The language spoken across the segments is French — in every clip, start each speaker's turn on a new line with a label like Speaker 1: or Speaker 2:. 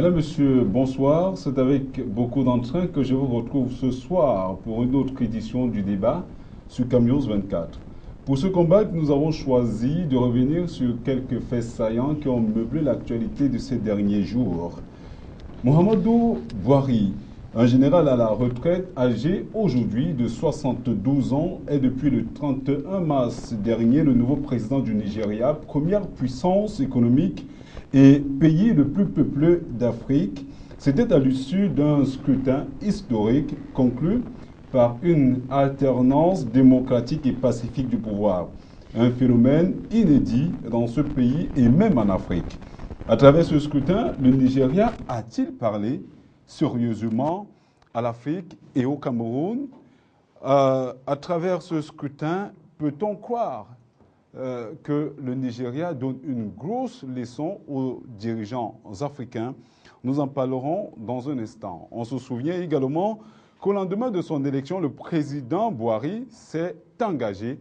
Speaker 1: Madame, monsieur, bonsoir. C'est avec beaucoup d'entrain que je vous retrouve ce soir pour une autre édition du débat sur Camions 24. Pour ce combat, nous avons choisi de revenir sur quelques faits saillants qui ont meublé l'actualité de ces derniers jours. Mohamedou Bouhari, un général à la retraite âgé aujourd'hui de 72 ans, est depuis le 31 mars dernier le nouveau président du Nigeria, première puissance économique et pays le plus peuplé d'Afrique. C'était à l'issue d'un scrutin historique conclu par une alternance démocratique et pacifique du pouvoir. Un phénomène inédit dans ce pays et même en Afrique. À travers ce scrutin, le Nigeria a-t-il parlé sérieusement à l'Afrique et au Cameroun? À travers ce scrutin, peut-on croire que le Nigeria donne une grosse leçon aux dirigeants africains? Nous en parlerons dans un instant. On se souvient également qu'au lendemain de son élection, le président Bouhari s'est engagé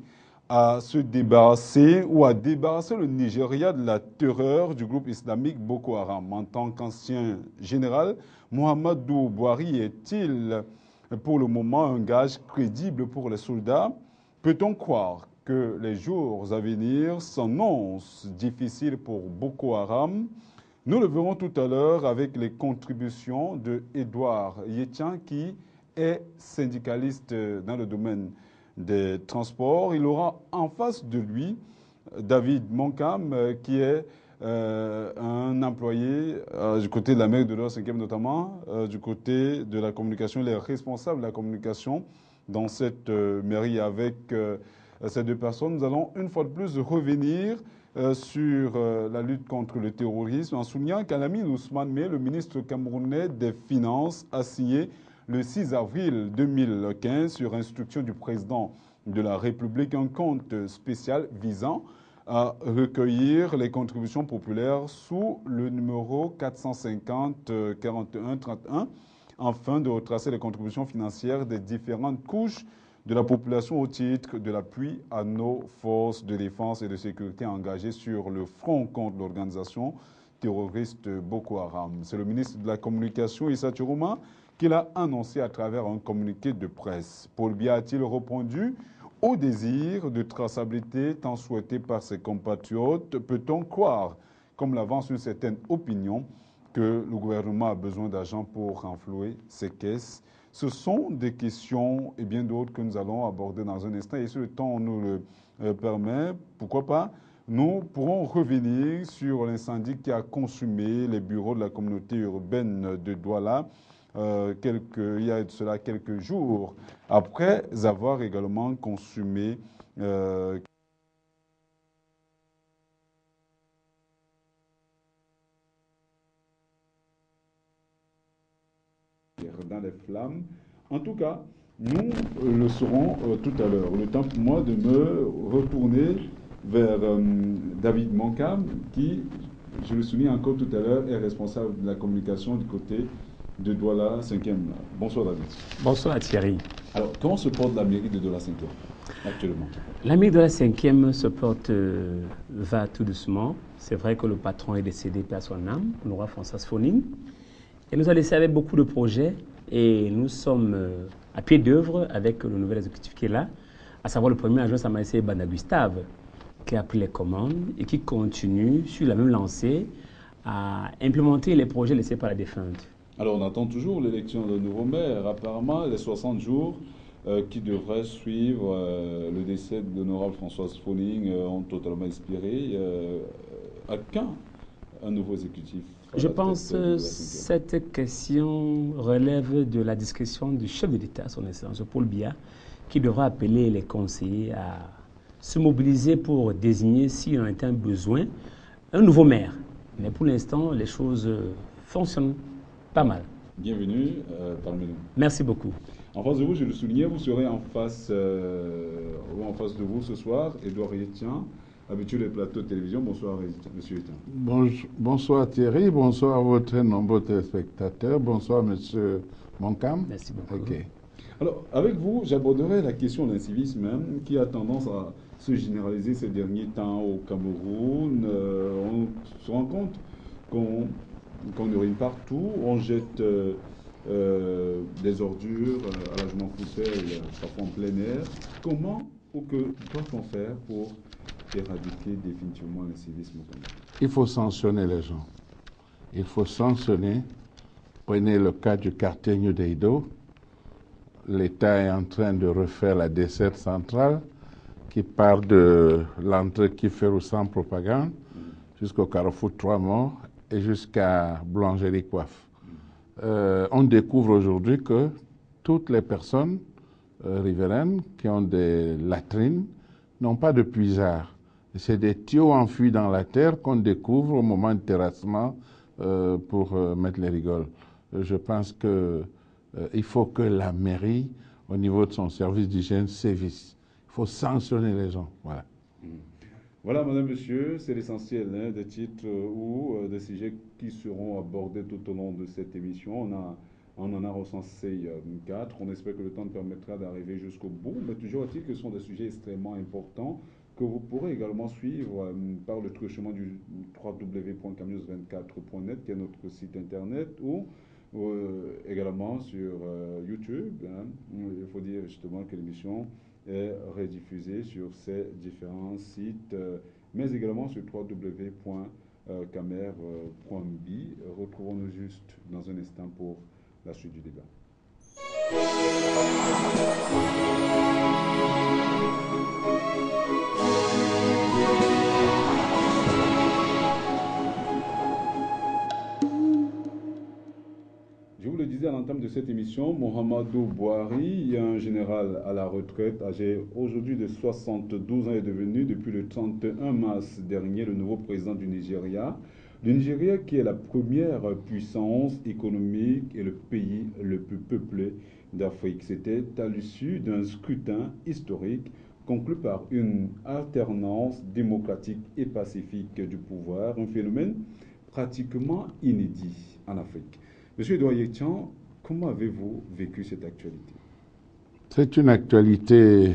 Speaker 1: à se débarrasser ou à débarrasser le Nigeria de la terreur du groupe islamique Boko Haram. En tant qu'ancien général, Mohamedou Bouhari est-il pour le moment un gage crédible pour les soldats? Peut-on croire que les jours à venir s'annoncent difficiles pour Boko Haram? Nous le verrons tout à l'heure avec les contributions de Edouard Yetian qui est syndicaliste dans le domaine des transports. Il aura en face de lui David Monkam, qui est un employé du côté de la mairie de l'Or 5e notamment, du côté de la communication, il est responsable de la communication dans cette mairie. Avec ces deux personnes, nous allons une fois de plus revenir sur la lutte contre le terrorisme en soulignant qu'Alamine Ousmane Meh, le ministre camerounais des Finances, a signé le 6 avril 2015, sur instruction du président de la République, un compte spécial visant à recueillir les contributions populaires sous le numéro 450 41 31, afin de retracer les contributions financières des différentes couches de la population au titre de l'appui à nos forces de défense et de sécurité engagées sur le front contre l'organisation terroriste Boko Haram. C'est le ministre de la Communication, Issa Chiroma, qui l'a annoncé à travers un communiqué de presse. Paul Biya a-t-il répondu au désir de traçabilité tant souhaité par ses compatriotes? Peut-on croire, comme l'avance une certaine opinion, que le gouvernement a besoin d'argent pour renflouer ses caisses? Ce sont des questions et bien d'autres que nous allons aborder dans un instant. Et si le temps nous le permet, pourquoi pas, nous pourrons revenir sur l'incendie qui a consumé les bureaux de la communauté urbaine de Douala il y a de cela quelques jours, après avoir également consumé dans les flammes. En tout cas, nous le saurons tout à l'heure. Le temps pour moi de me retourner vers David Monkam, qui, je le souligne encore tout à l'heure, est responsable de la communication du côté de Douala 5e. Bonsoir David.
Speaker 2: Bonsoir Thierry.
Speaker 1: Alors, comment se porte la mairie de Douala 5e actuellement?
Speaker 2: La mairie de la 5e se porte, va tout doucement. C'est vrai que le patron est décédé par son âme, le roi François Foning. Et nous a laissé avec beaucoup de projets et nous sommes à pied d'œuvre avec le nouvel exécutif qui est là, à savoir le premier adjoint Samaïsé Banda Gustave, qui a pris les commandes et qui continue sur la même lancée à implémenter les projets laissés par la défunte.
Speaker 1: Alors on attend toujours l'élection de nouveau maire. Apparemment, les 60 jours qui devraient suivre le décès de l'honorable Françoise Foning ont totalement expiré. À quand un nouveau exécutif?
Speaker 2: Je pense que cette question relève de la discrétion du chef de l'État, son Excellence Paul Biya, qui devra appeler les conseillers à se mobiliser pour désigner, s'il en était un besoin, un nouveau maire. Mais pour l'instant, les choses fonctionnent pas mal.
Speaker 1: Bienvenue parmi nous.
Speaker 2: Merci beaucoup.
Speaker 1: En face de vous, je le soulignais, vous serez en face de vous ce soir, Edouard Yetian, habitué des plateaux de télévision. Bonsoir, monsieur Yetian.
Speaker 3: Bonsoir Thierry, bonsoir à votre nombreux téléspectateurs, bonsoir monsieur Monkam.
Speaker 2: Merci beaucoup.
Speaker 3: Okay.
Speaker 1: Alors, avec vous, j'aborderai la question de l'incivisme qui a tendance à se généraliser ces derniers temps au Cameroun. On se rend compte qu'on qu'on urine partout, on jette des ordures à la jument Foussel, parfois en plein air. Comment ou que doit-on faire pour éradiquer définitivement l'incivisme au Cameroun?
Speaker 3: Il faut sanctionner les gens. Il faut sanctionner. Prenez le cas du quartier New Deido. L'État est en train de refaire la desserte centrale qui part de l'entrée Kiferou sans propagande jusqu'au Carrefour 3 morts et jusqu'à Boulangerie Coiffe. On découvre aujourd'hui que toutes les personnes riveraines qui ont des latrines n'ont pas de puisard. C'est des tuyaux enfuis dans la terre qu'on découvre au moment du terrassement pour mettre les rigoles. Je pense qu'il faut que la mairie, au niveau de son service d'hygiène, sévisse. Il faut sanctionner les gens. Voilà.
Speaker 1: Voilà, madame, monsieur, c'est l'essentiel des titres ou des sujets qui seront abordés tout au long de cette émission. On en a recensé 4. On espère que le temps nous permettra d'arriver jusqu'au bout. Mais toujours est-il que ce sont des sujets extrêmement importants que vous pourrez également suivre par le truchement du www.camnews24.net, qui est notre site internet, ou également sur YouTube. Il faut dire justement que l'émission est rediffusée sur ces différents sites, mais également sur www.camer.bi. Retrouvons-nous juste dans un instant pour la suite du débat. Je vous le disais à l'entame de cette émission, Mohamedou Bouhari, un général à la retraite, âgé aujourd'hui de 72 ans, est devenu depuis le 31 mars dernier le nouveau président du Nigeria. Le Nigeria qui est la première puissance économique et le pays le plus peuplé d'Afrique. C'était à l'issue d'un scrutin historique conclu par une alternance démocratique et pacifique du pouvoir, un phénomène pratiquement inédit en Afrique. Monsieur Edouard Yektian, comment avez-vous vécu cette actualité?
Speaker 3: C'est une actualité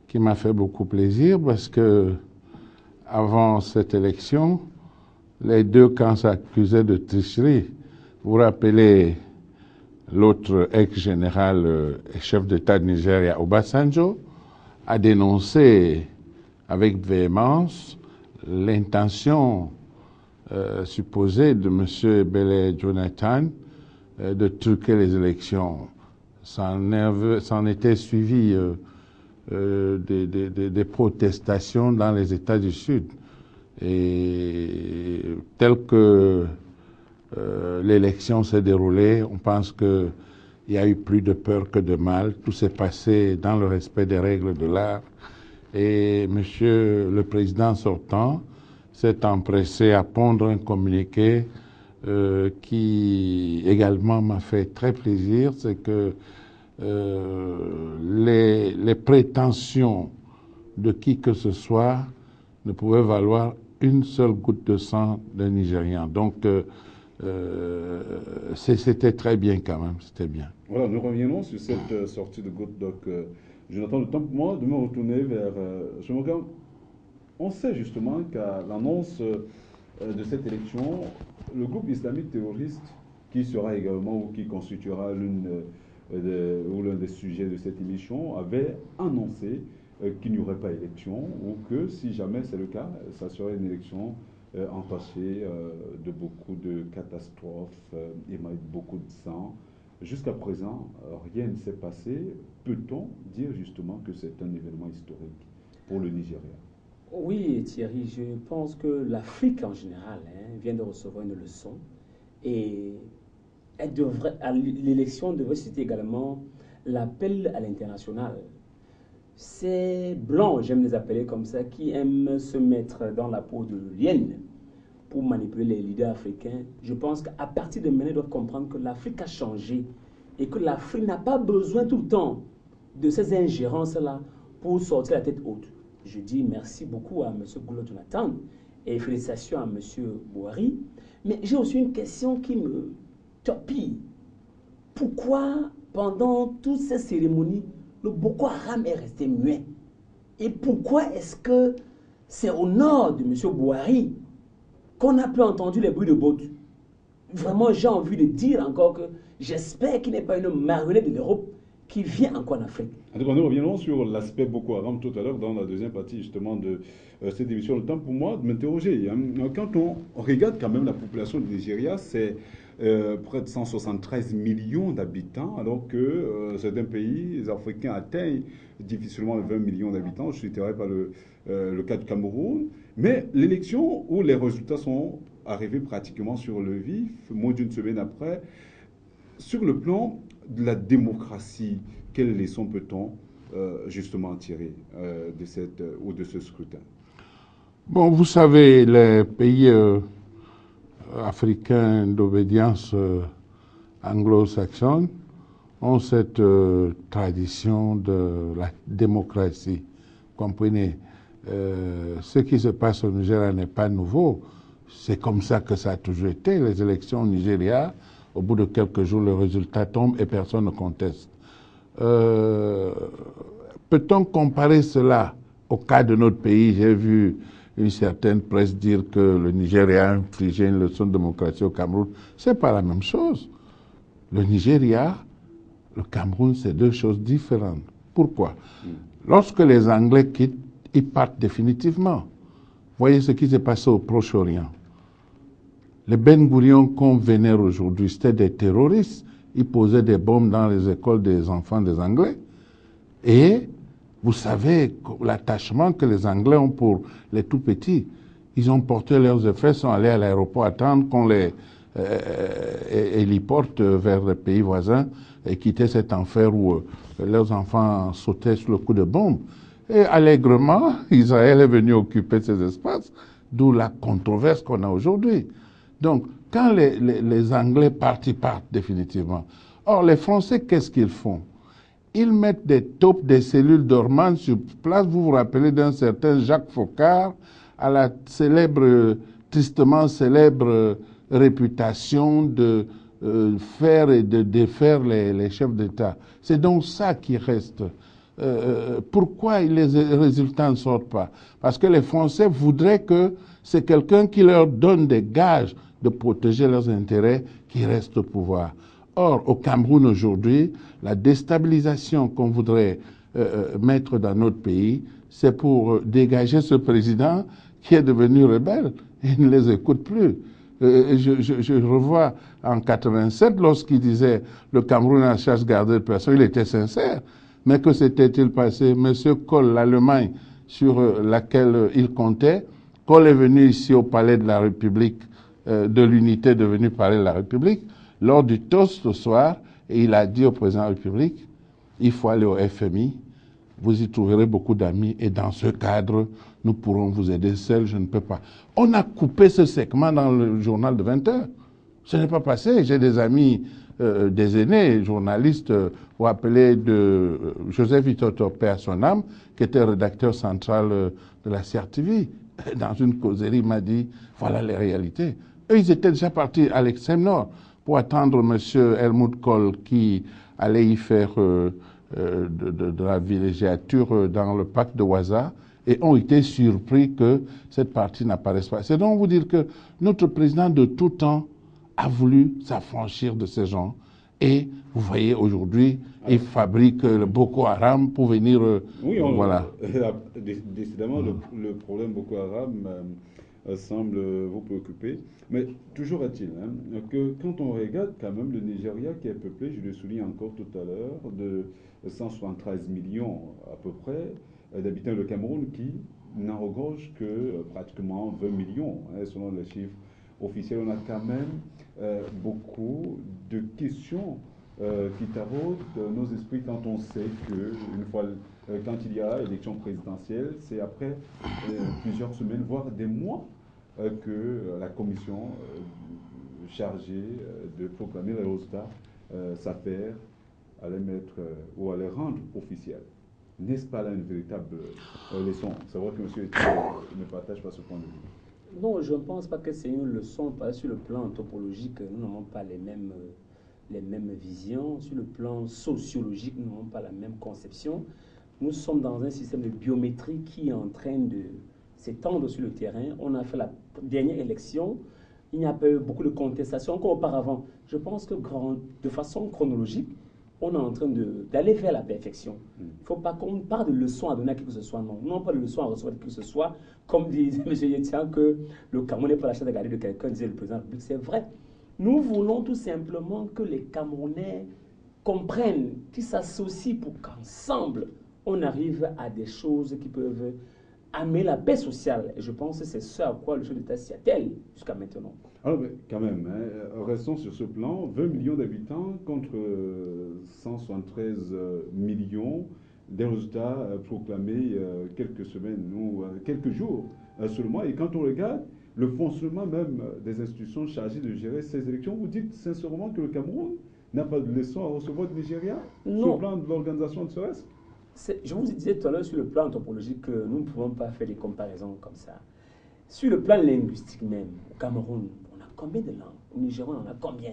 Speaker 3: qui m'a fait beaucoup plaisir parce que avant cette élection, les deux camps s'accusaient de tricherie. Vous vous rappelez l'autre ex-général et chef d'État de Nigeria, Obasanjo, a dénoncé avec véhémence l'intention supposée de M. Belé Jonathan de truquer les élections. S'en était suivi des protestations dans les États du Sud. Et tel que l'élection s'est déroulée, on pense qu'il y a eu plus de peur que de mal. Tout s'est passé dans le respect des règles de l'art. Et Monsieur le Président sortant s'est empressé à pondre un communiqué qui également m'a fait très plaisir. C'est que les prétentions de qui que ce soit ne pouvaient valoir une seule goutte de sang d'un Nigérian. Donc, c'était très bien quand même, c'était bien.
Speaker 1: Voilà, nous reviendrons sur cette sortie de Good Doc. Jonathan, le temps pour moi de me retourner vers ce moment. On sait justement qu'à l'annonce de cette élection, le groupe islamique terroriste, qui sera également ou qui constituera l'un des sujets de cette émission, avait annoncé qu'il n'y aurait pas élection ou que si jamais c'est le cas, ça serait une élection entachée de beaucoup de catastrophes et beaucoup de sang. Jusqu'à présent, rien ne s'est passé. Peut-on dire justement que c'est un événement historique pour le Nigeria?
Speaker 2: Oui, Thierry, je pense que l'Afrique en général vient de recevoir une leçon et l'élection devrait citer également l'appel à l'international. Ces blancs, j'aime les appeler comme ça, qui aiment se mettre dans la peau de l'hyène pour manipuler les leaders africains, je pense qu'à partir de maintenant, ils doivent comprendre que l'Afrique a changé et que l'Afrique n'a pas besoin tout le temps de ces ingérences-là pour sortir la tête haute. Je dis merci beaucoup à M. Goulot Jonathan et félicitations à M. Bouhari. Mais j'ai aussi une question qui me torpille. Pourquoi, pendant toutes ces cérémonies, le Boko Haram est resté muet? Et pourquoi est-ce que c'est au nord de M. Bouhari qu'on n'a plus entendu les bruits de bottes? vraiment, j'ai envie de dire encore que j'espère qu'il n'y ait pas une marionnette de l'Europe qui vient encore en Afrique.
Speaker 1: Alors, nous reviendrons sur l'aspect Boko Haram tout à l'heure dans la deuxième partie justement de cette émission. Le temps pour moi de m'interroger. Quand on regarde quand même la population du Nigeria, c'est près de 173 millions d'habitants, alors que certains pays africains atteignent difficilement les 20 millions d'habitants. Je suis terré par le cas du Cameroun. Mais l'élection où les résultats sont arrivés pratiquement sur le vif, moins d'une semaine après, sur le plan de la démocratie, quelles leçons peut-on justement tirer de ce scrutin?
Speaker 3: Bon, vous savez, les pays africains d'obédience anglo-saxonne ont cette tradition de la démocratie. Comprenez, ce qui se passe au Nigeria n'est pas nouveau. C'est comme ça que ça a toujours été. Les élections au Nigeria, au bout de quelques jours, le résultat tombe et personne ne conteste. Peut-on comparer cela au cas de notre pays? J'ai vu une certaine presse dire que le Nigeria a infligé une leçon de démocratie au Cameroun. C'est pas la même chose. Le Nigeria, le Cameroun, c'est deux choses différentes. Pourquoi? Lorsque les Anglais quittent, ils partent définitivement. Voyez ce qui s'est passé au Proche-Orient. Les Ben Gourion qu'on vénère aujourd'hui, c'était des terroristes. Ils posaient des bombes dans les écoles des enfants des Anglais. Et vous savez l'attachement que les Anglais ont pour les tout-petits. Ils ont porté leurs effets, sont allés à l'aéroport attendre qu'on les héliporte vers les pays voisins et quitter cet enfer où leurs enfants sautaient sous le coup de bombes. Et allègrement, Israël est venu occuper ces espaces, d'où la controverse qu'on a aujourd'hui. Donc, quand les Anglais partent, ils partent définitivement. Or, les Français, qu'est-ce qu'ils font? Ils mettent des taupes, des cellules dormantes sur place. Vous vous rappelez d'un certain Jacques Foccart, à la célèbre, tristement célèbre réputation de faire et de défaire les chefs d'État. C'est donc ça qui reste. Pourquoi les résultats ne sortent pas? Parce que les Français voudraient que c'est quelqu'un qui leur donne des gages de protéger leurs intérêts qui reste au pouvoir. Or, au Cameroun aujourd'hui, la déstabilisation qu'on voudrait mettre dans notre pays, c'est pour dégager ce président qui est devenu rebelle et ne les écoute plus. Je revois en 87, lorsqu'il disait le Cameroun a chasse gardée de personne, il était sincère. Mais que s'était-il passé? Monsieur Kohl, l'Allemagne sur laquelle il comptait, Kohl est venu ici au palais de la République, de l'unité devenu palais de la République, lors du toast ce soir, et il a dit au président de la République, il faut aller au FMI, vous y trouverez beaucoup d'amis, et dans ce cadre, nous pourrons vous aider. Seul, je ne peux pas. On a coupé ce segment dans le journal de 20 heures. Ce n'est pas passé. J'ai des amis, des aînés, journalistes, vous rappelez de Joseph Itoto, paix à son âme, qui était rédacteur central de la CRTV. Dans une causerie, il m'a dit, voilà les réalités. Eux, ils étaient déjà partis à l'extrême nord pour attendre M. Helmut Kohl qui allait y faire de la villégiature dans le parc de Ouaza et ont été surpris que cette partie n'apparaisse pas. C'est donc vous dire que notre président de tout temps a voulu s'affranchir de ces gens et vous voyez aujourd'hui, il fabrique le Boko Haram pour venir...
Speaker 1: oui,
Speaker 3: voilà.
Speaker 1: Décidément, le problème Boko Haram semble vous préoccuper. Mais toujours est-il que quand on regarde quand même le Nigeria qui est peuplé, je le souligne encore tout à l'heure, de 173 millions à peu près d'habitants, le Cameroun qui n'en regorge que pratiquement 20 millions, selon les chiffres officiels. On a quand même beaucoup de questions qui taraudent nos esprits quand on sait que une fois, quand il y a élection présidentielle, c'est après plusieurs semaines, voire des mois, que la commission chargée de proclamer les résultats s'affaire à les mettre ou à les rendre officiels. N'est-ce pas là une véritable leçon? C'est vrai que M. ne partage pas ce point de vue.
Speaker 2: Non, je ne pense pas que c'est une leçon. Sur le plan anthropologique, nous n'avons pas les mêmes visions. Sur le plan sociologique, nous n'avons pas la même conception. Nous sommes dans un système de biométrie qui est en train de s'étendre sur le terrain. On a fait la dernière élection Il n'y a pas eu beaucoup de contestations comme auparavant. Je pense que de façon chronologique, on est en train d'aller vers la perfection. Il ne faut pas qu'on parle de leçons à donner à qui que ce soit, non. Non, pas de leçons à recevoir de qui que ce soit. Comme disait M. Yetian que le Cameroun n'est pas la chasse à garder de quelqu'un, disait le président de la République. C'est vrai. Nous voulons tout simplement que les Camerounais comprennent, qu'ils s'associent pour qu'ensemble, on arrive à des choses qui peuvent amener la paix sociale. Et je pense que c'est ce à quoi le chef d'État s'y attelle jusqu'à maintenant.
Speaker 1: Alors, mais quand même, hein, restons sur ce plan. 20 millions d'habitants contre 173 millions, des résultats proclamés quelques semaines ou quelques jours seulement. Et quand on regarde le fonctionnement même des institutions chargées de gérer ces élections, vous dites sincèrement que le Cameroun n'a pas de leçon à recevoir du Nigeria sur le plan de l'organisation de ce reste?
Speaker 2: Je vous disais tout à l'heure sur le plan anthropologique que nous ne pouvons pas faire des comparaisons comme ça. Sur le plan linguistique même, au Cameroun, on a combien de langues? Au Nigeria, on en a combien?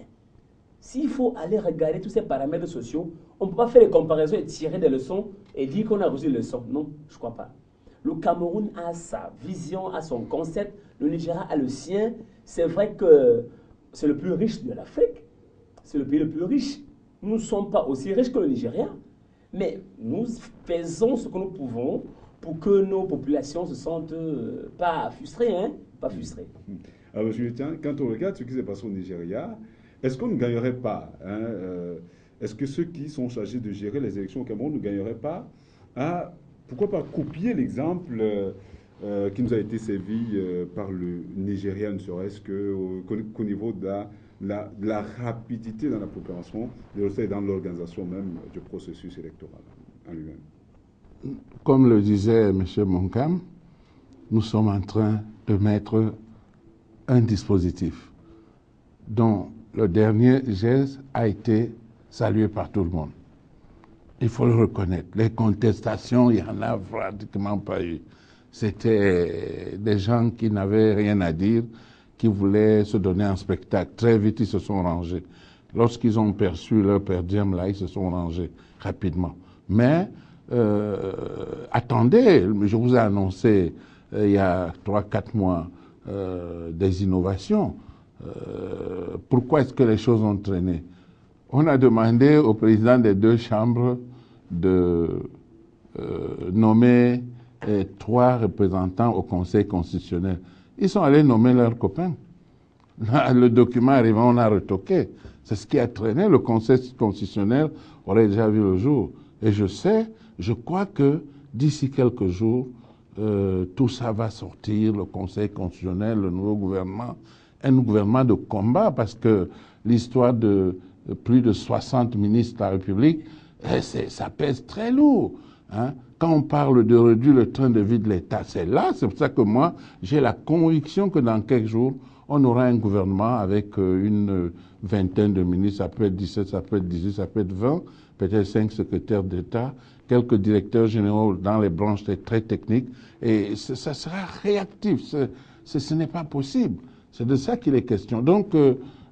Speaker 2: S'il faut aller regarder tous ces paramètres sociaux, on ne peut pas faire des comparaisons et tirer des leçons et dire qu'on a reçu des leçons. Non, je ne crois pas. Le Cameroun a sa vision, a son concept. Le Nigeria a le sien. C'est vrai que c'est le plus riche de l'Afrique. C'est le pays le plus riche. Nous ne sommes pas aussi riches que le Nigeria. Mais nous faisons ce que nous pouvons pour que nos populations ne se sentent pas frustrées. Hein? Pas frustrées.
Speaker 1: Alors, M. Tiens, quand on regarde ce qui s'est passé au Nigeria, est-ce qu'on ne gagnerait pas est-ce que ceux qui sont chargés de gérer les élections au Cameroun ne gagneraient pas à, pourquoi pas, copier l'exemple qui nous a été servi par le Nigeria, ne serait-ce qu'au niveau de la rapidité dans la proclamation et dans l'organisation même du processus électoral en lui-même.
Speaker 3: Comme le disait M. Monkam, nous sommes en train de mettre un dispositif dont le dernier geste a été salué par tout le monde. Il faut le reconnaître. Les contestations, il n'y en a pratiquement pas eu. C'était des gens qui n'avaient rien à dire, qui voulaient se donner un spectacle. Très vite, ils se sont rangés. Lorsqu'ils ont perçu leur per diem, là, ils se sont rangés rapidement. Mais attendez, je vous ai annoncé il y a 3-4 mois des innovations. Pourquoi est-ce que les choses ont traîné? On a demandé au président des deux chambres de nommer 3 représentants au Conseil constitutionnel. Ils sont allés nommer leurs copains. Le document arrivant, on a retoqué. C'est ce qui a traîné. Le Conseil constitutionnel aurait déjà vu le jour. Et je crois que d'ici quelques jours, tout ça va sortir, le Conseil constitutionnel, le nouveau gouvernement, un gouvernement de combat, parce que l'histoire de plus de 60 ministres de la République, ça pèse très lourd. Hein. Quand on parle de réduire le train de vie de l'État, c'est là, c'est pour ça que moi, j'ai la conviction que dans quelques jours, on aura un gouvernement avec une vingtaine de ministres, ça peut être 17, ça peut être 18, ça peut être 20, peut-être 5 secrétaires d'État, quelques directeurs généraux dans les branches très techniques, et ça sera réactif. Ce n'est pas possible. C'est de ça qu'il est question. Donc,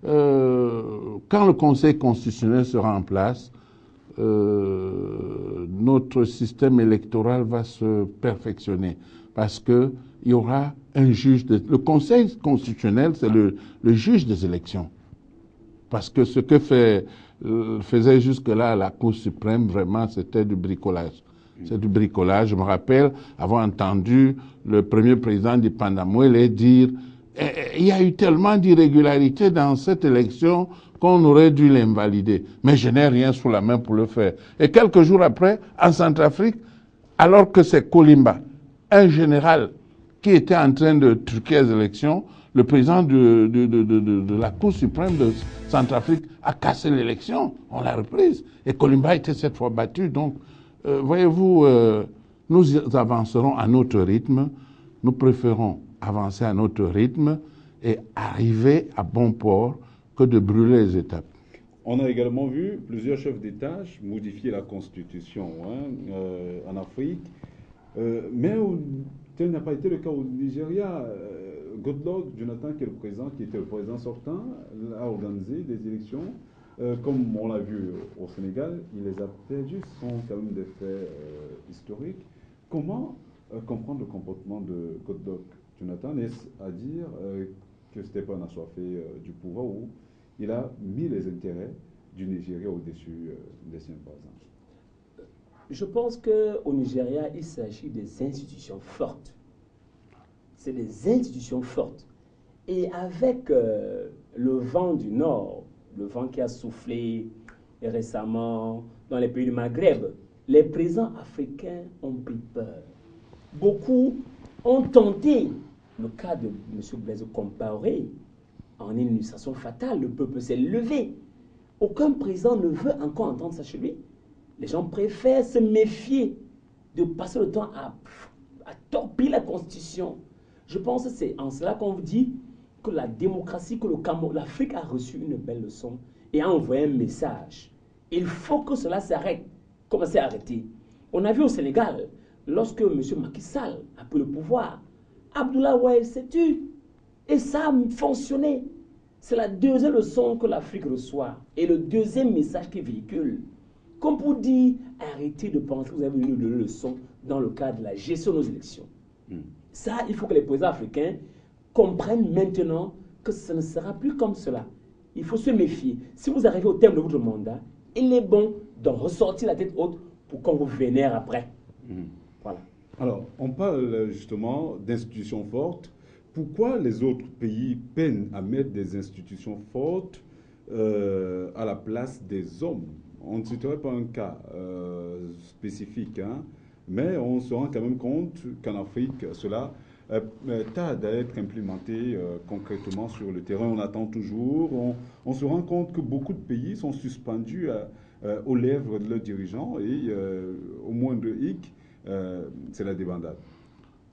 Speaker 3: quand le Conseil constitutionnel sera en place, notre système électoral va se perfectionner parce qu'il y aura un juge. Le Conseil constitutionnel, c'est le juge des élections. Parce que ce que faisait jusque-là la Cour suprême, vraiment, c'était du bricolage. C'est du bricolage. Je me rappelle avoir entendu le premier président du Pandamouele dire il y a eu tellement d'irrégularités dans cette élection qu'on aurait dû l'invalider. Mais je n'ai rien sous la main pour le faire. Et quelques jours après, en Centrafrique, alors que c'est Kolimba, un général qui était en train de truquer les élections, le président de la Cour suprême de Centrafrique a cassé l'élection. On l'a reprise. Et Kolimba était cette fois battu. Donc, voyez-vous, nous avancerons à notre rythme. Nous préférons avancer à notre rythme et arriver à bon port que de brûler les étapes.
Speaker 1: On a également vu plusieurs chefs d'État modifier la Constitution en Afrique, mais tel n'a pas été le cas au Nigeria. Goodluck Jonathan, qui était le président sortant, a organisé des élections. Comme on l'a vu au Sénégal, il les a perdues. Ce sont quand même des faits historiques. Comment comprendre le comportement de Goodluck Jonathan? Est-ce à dire que c'était pas un assoiffé du pouvoir, où il a mis les intérêts du Nigeria au-dessus des siens, par exemple?
Speaker 2: Je pense qu'au Nigeria, il s'agit des institutions fortes. C'est des institutions fortes. Et avec le vent du Nord, le vent qui a soufflé récemment dans les pays du Maghreb, les présidents africains ont pris peur. Beaucoup ont tenté, le cas de M. Blaise Compaoré, en une illustration fatale, le peuple s'est levé. Aucun président ne veut encore entendre ça chez lui. Les gens préfèrent se méfier de passer le temps à torpiller la Constitution. Je pense que c'est en cela qu'on vous dit que la démocratie, que l'Afrique a reçu une belle leçon et a envoyé un message. Il faut que cela s'arrête, comme c'est arrêté. On a vu au Sénégal, lorsque M. Macky Sall a pris le pouvoir, Abdoulaye Wade s'est tué. Et ça a fonctionné. C'est la deuxième leçon que l'Afrique reçoit et le deuxième message qu'il véhicule. Comme pour dire, arrêtez de penser que vous avez eu une leçon dans le cadre de la gestion de nos élections. Ça, il faut que les présidents africains comprennent maintenant que ce ne sera plus comme cela. Il faut se méfier. Si vous arrivez au terme de votre mandat, il est bon d'en ressortir la tête haute pour qu'on vous vénère après. Voilà.
Speaker 1: Alors, on parle justement d'institutions fortes. Pourquoi les autres pays peinent à mettre des institutions fortes à la place des hommes? On ne citerait pas un cas spécifique, hein, mais on se rend quand même compte qu'en Afrique, cela tarde à être implémenté concrètement sur le terrain. On attend toujours. On se rend compte que beaucoup de pays sont suspendus aux lèvres de leurs dirigeants et au moindre hic, c'est la débandade.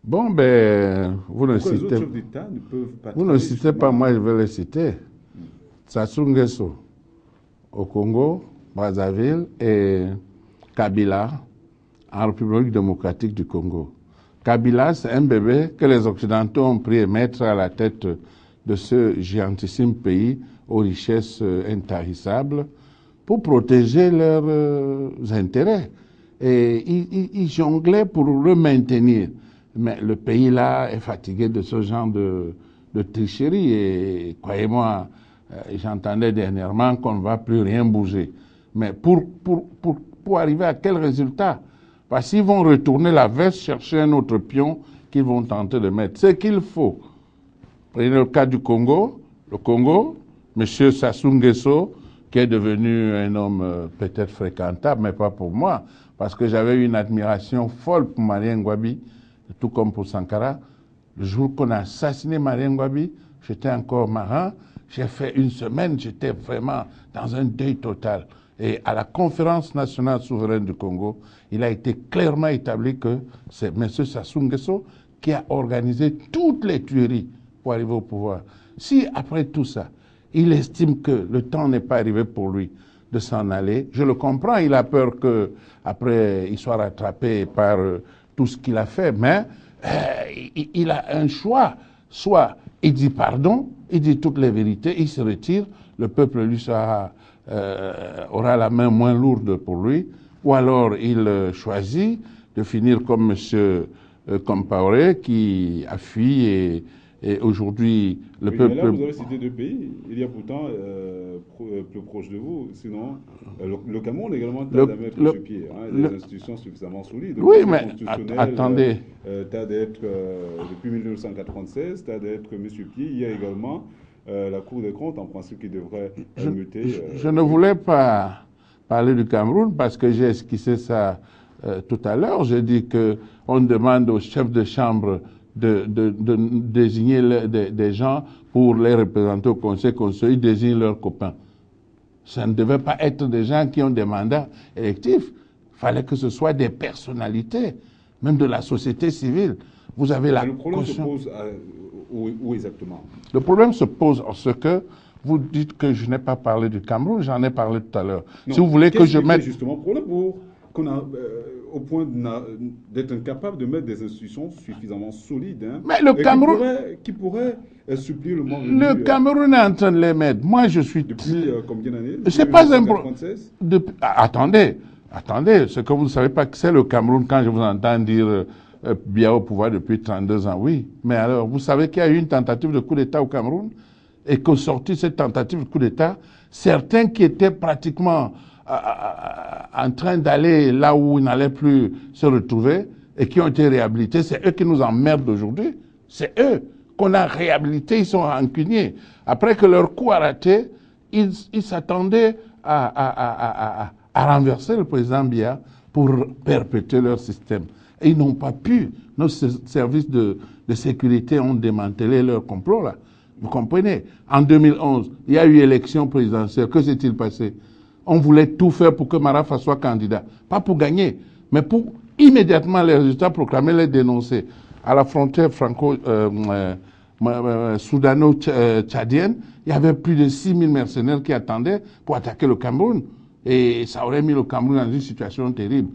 Speaker 3: Bon, ben, vous ne
Speaker 1: Pourquoi les autres
Speaker 3: citez,
Speaker 1: chefs d'État ne peuvent pas
Speaker 3: vous ne citez pas, moi je vais le citer. Sassou Nguesso au Congo, Brazzaville, et Kabila en République démocratique du Congo. Kabila, c'est un bébé que les Occidentaux ont pris et mettre à la tête de ce géantissime pays aux richesses intarissables pour protéger leurs intérêts. Et ils jonglaient pour le maintenir. Mais le pays là est fatigué de ce genre de tricherie. Et croyez-moi, j'entendais dernièrement qu'on ne va plus rien bouger. Mais pour arriver à quel résultat? Parce qu'ils vont retourner la veste, chercher un autre pion qu'ils vont tenter de mettre. Ce qu'il faut. Prenez le cas du Congo. Le Congo, M. Sassou Nguesso, qui est devenu un homme peut-être fréquentable, mais pas pour moi, parce que j'avais une admiration folle pour Marien Ngouabi, tout comme pour Sankara. Le jour qu'on a assassiné Marien Ngouabi, j'étais encore marin. J'ai fait une semaine, j'étais vraiment dans un deuil total. Et à la conférence nationale souveraine du Congo, il a été clairement établi que c'est M. Sassou Nguesso qui a organisé toutes les tueries pour arriver au pouvoir. Si après tout ça, il estime que le temps n'est pas arrivé pour lui de s'en aller, je le comprends, il a peur qu'après il soit rattrapé par tout ce qu'il a fait, mais il a un choix. Soit il dit pardon, il dit toutes les vérités, il se retire, le peuple lui aura la main moins lourde pour lui, ou alors il choisit de finir comme M. Compaoré qui a fui et aujourd'hui le peuple...
Speaker 1: Mais là, vous avez cité deux pays. Il y a pourtant plus proche de vous. Sinon, le Cameroun également tarde à mettre sur pied. Des institutions suffisamment solides.
Speaker 3: Oui, mais attendez.
Speaker 1: Tarde d'être, depuis 1996, tarde d'être mis sur pied. Il y a également la Cour des comptes, en principe, qui devrait muter.
Speaker 3: Je ne voulais pas parler du Cameroun parce que j'ai esquissé ça tout à l'heure. J'ai dit qu'on demande aux chefs de chambre de désigner des gens pour les représenter au conseil, ils désignent leurs copains. Ça ne devait pas être des gens qui ont des mandats électifs. Il fallait que ce soit des personnalités, même de la société civile. Vous avez la
Speaker 1: le problème se pose où exactement? Le
Speaker 3: problème se pose en ce que vous dites que je n'ai pas parlé du Cameroun, j'en ai parlé tout à l'heure. Si vous voulez que je mette...
Speaker 1: justement problème pour qu'on a au point d'être incapable de mettre des institutions suffisamment solides, hein,
Speaker 3: mais le Cameroun
Speaker 1: qui pourrait suppléer le monde.
Speaker 3: Le Cameroun est en train de les mettre. Moi, je suis...
Speaker 1: Depuis combien d'années?
Speaker 3: C'est pas un problème. Attendez, ce que vous ne savez pas que c'est le Cameroun quand je vous entends dire Biya au pouvoir depuis 32 ans, oui. Mais alors, vous savez qu'il y a eu une tentative de coup d'État au Cameroun et qu'au sorti de cette tentative de coup d'État, certains qui étaient pratiquement en train d'aller là où ils n'allaient plus se retrouver et qui ont été réhabilités, c'est eux qui nous emmerdent aujourd'hui. C'est eux qu'on a réhabilités, ils sont rancuniers. Après que leur coup a raté, ils s'attendaient à renverser le président Biya pour perpétuer leur système. Et ils n'ont pas pu. Nos services de sécurité ont démantelé leur complot, là. Vous comprenez? En 2011, il y a eu élection présidentielle. Que s'est-il passé? On voulait tout faire pour que Marafa soit candidat. Pas pour gagner, mais pour immédiatement les résultats proclamés, les dénoncer. À la frontière soudano-tchadienne, il y avait plus de 6000 mercenaires qui attendaient pour attaquer le Cameroun. Et ça aurait mis le Cameroun dans une situation terrible.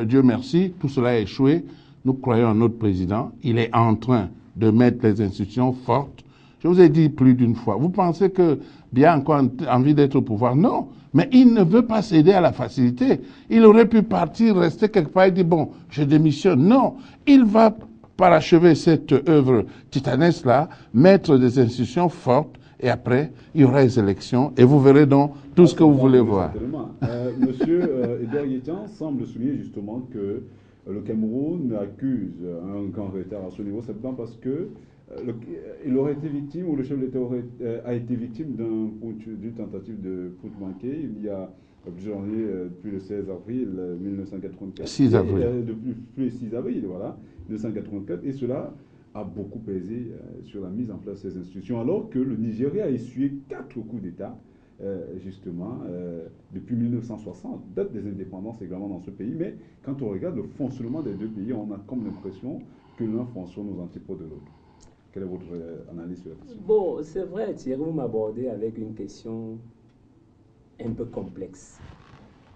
Speaker 3: Dieu merci, tout cela a échoué. Nous croyons en notre président. Il est en train de mettre les institutions fortes. Je vous ai dit plus d'une fois. Vous pensez que Biya a encore envie d'être au pouvoir? Non. Mais il ne veut pas céder à la facilité. Il aurait pu partir, rester quelque part et dire, bon, je démissionne. Non. Il va parachever cette œuvre titanesque-là, mettre des institutions fortes, et après, il y aura les élections, et vous verrez donc tout ce que vous voulez voir.
Speaker 1: Monsieur Edouard Yetian semble souligner justement que le Cameroun accuse un grand retard à ce niveau, simplement parce que il aurait été victime, ou le chef d'État a été victime d'une tentative de putsch manqué il y a plusieurs années, depuis le 16 avril 1984.
Speaker 3: 6 avril.
Speaker 1: Depuis le 6 avril, voilà, 1984, et cela a beaucoup pesé sur la mise en place de ces institutions, alors que le Nigeria a essuyé 4 coups d'État, justement, depuis 1960, date des indépendances également dans ce pays. Mais quand on regarde le fonctionnement des deux pays, on a comme l'impression que l'un fonctionne aux antipodes de l'autre. Quelle est votre analyse sur la question?
Speaker 2: Bon, c'est vrai, Thierry, vous m'abordez avec une question un peu complexe.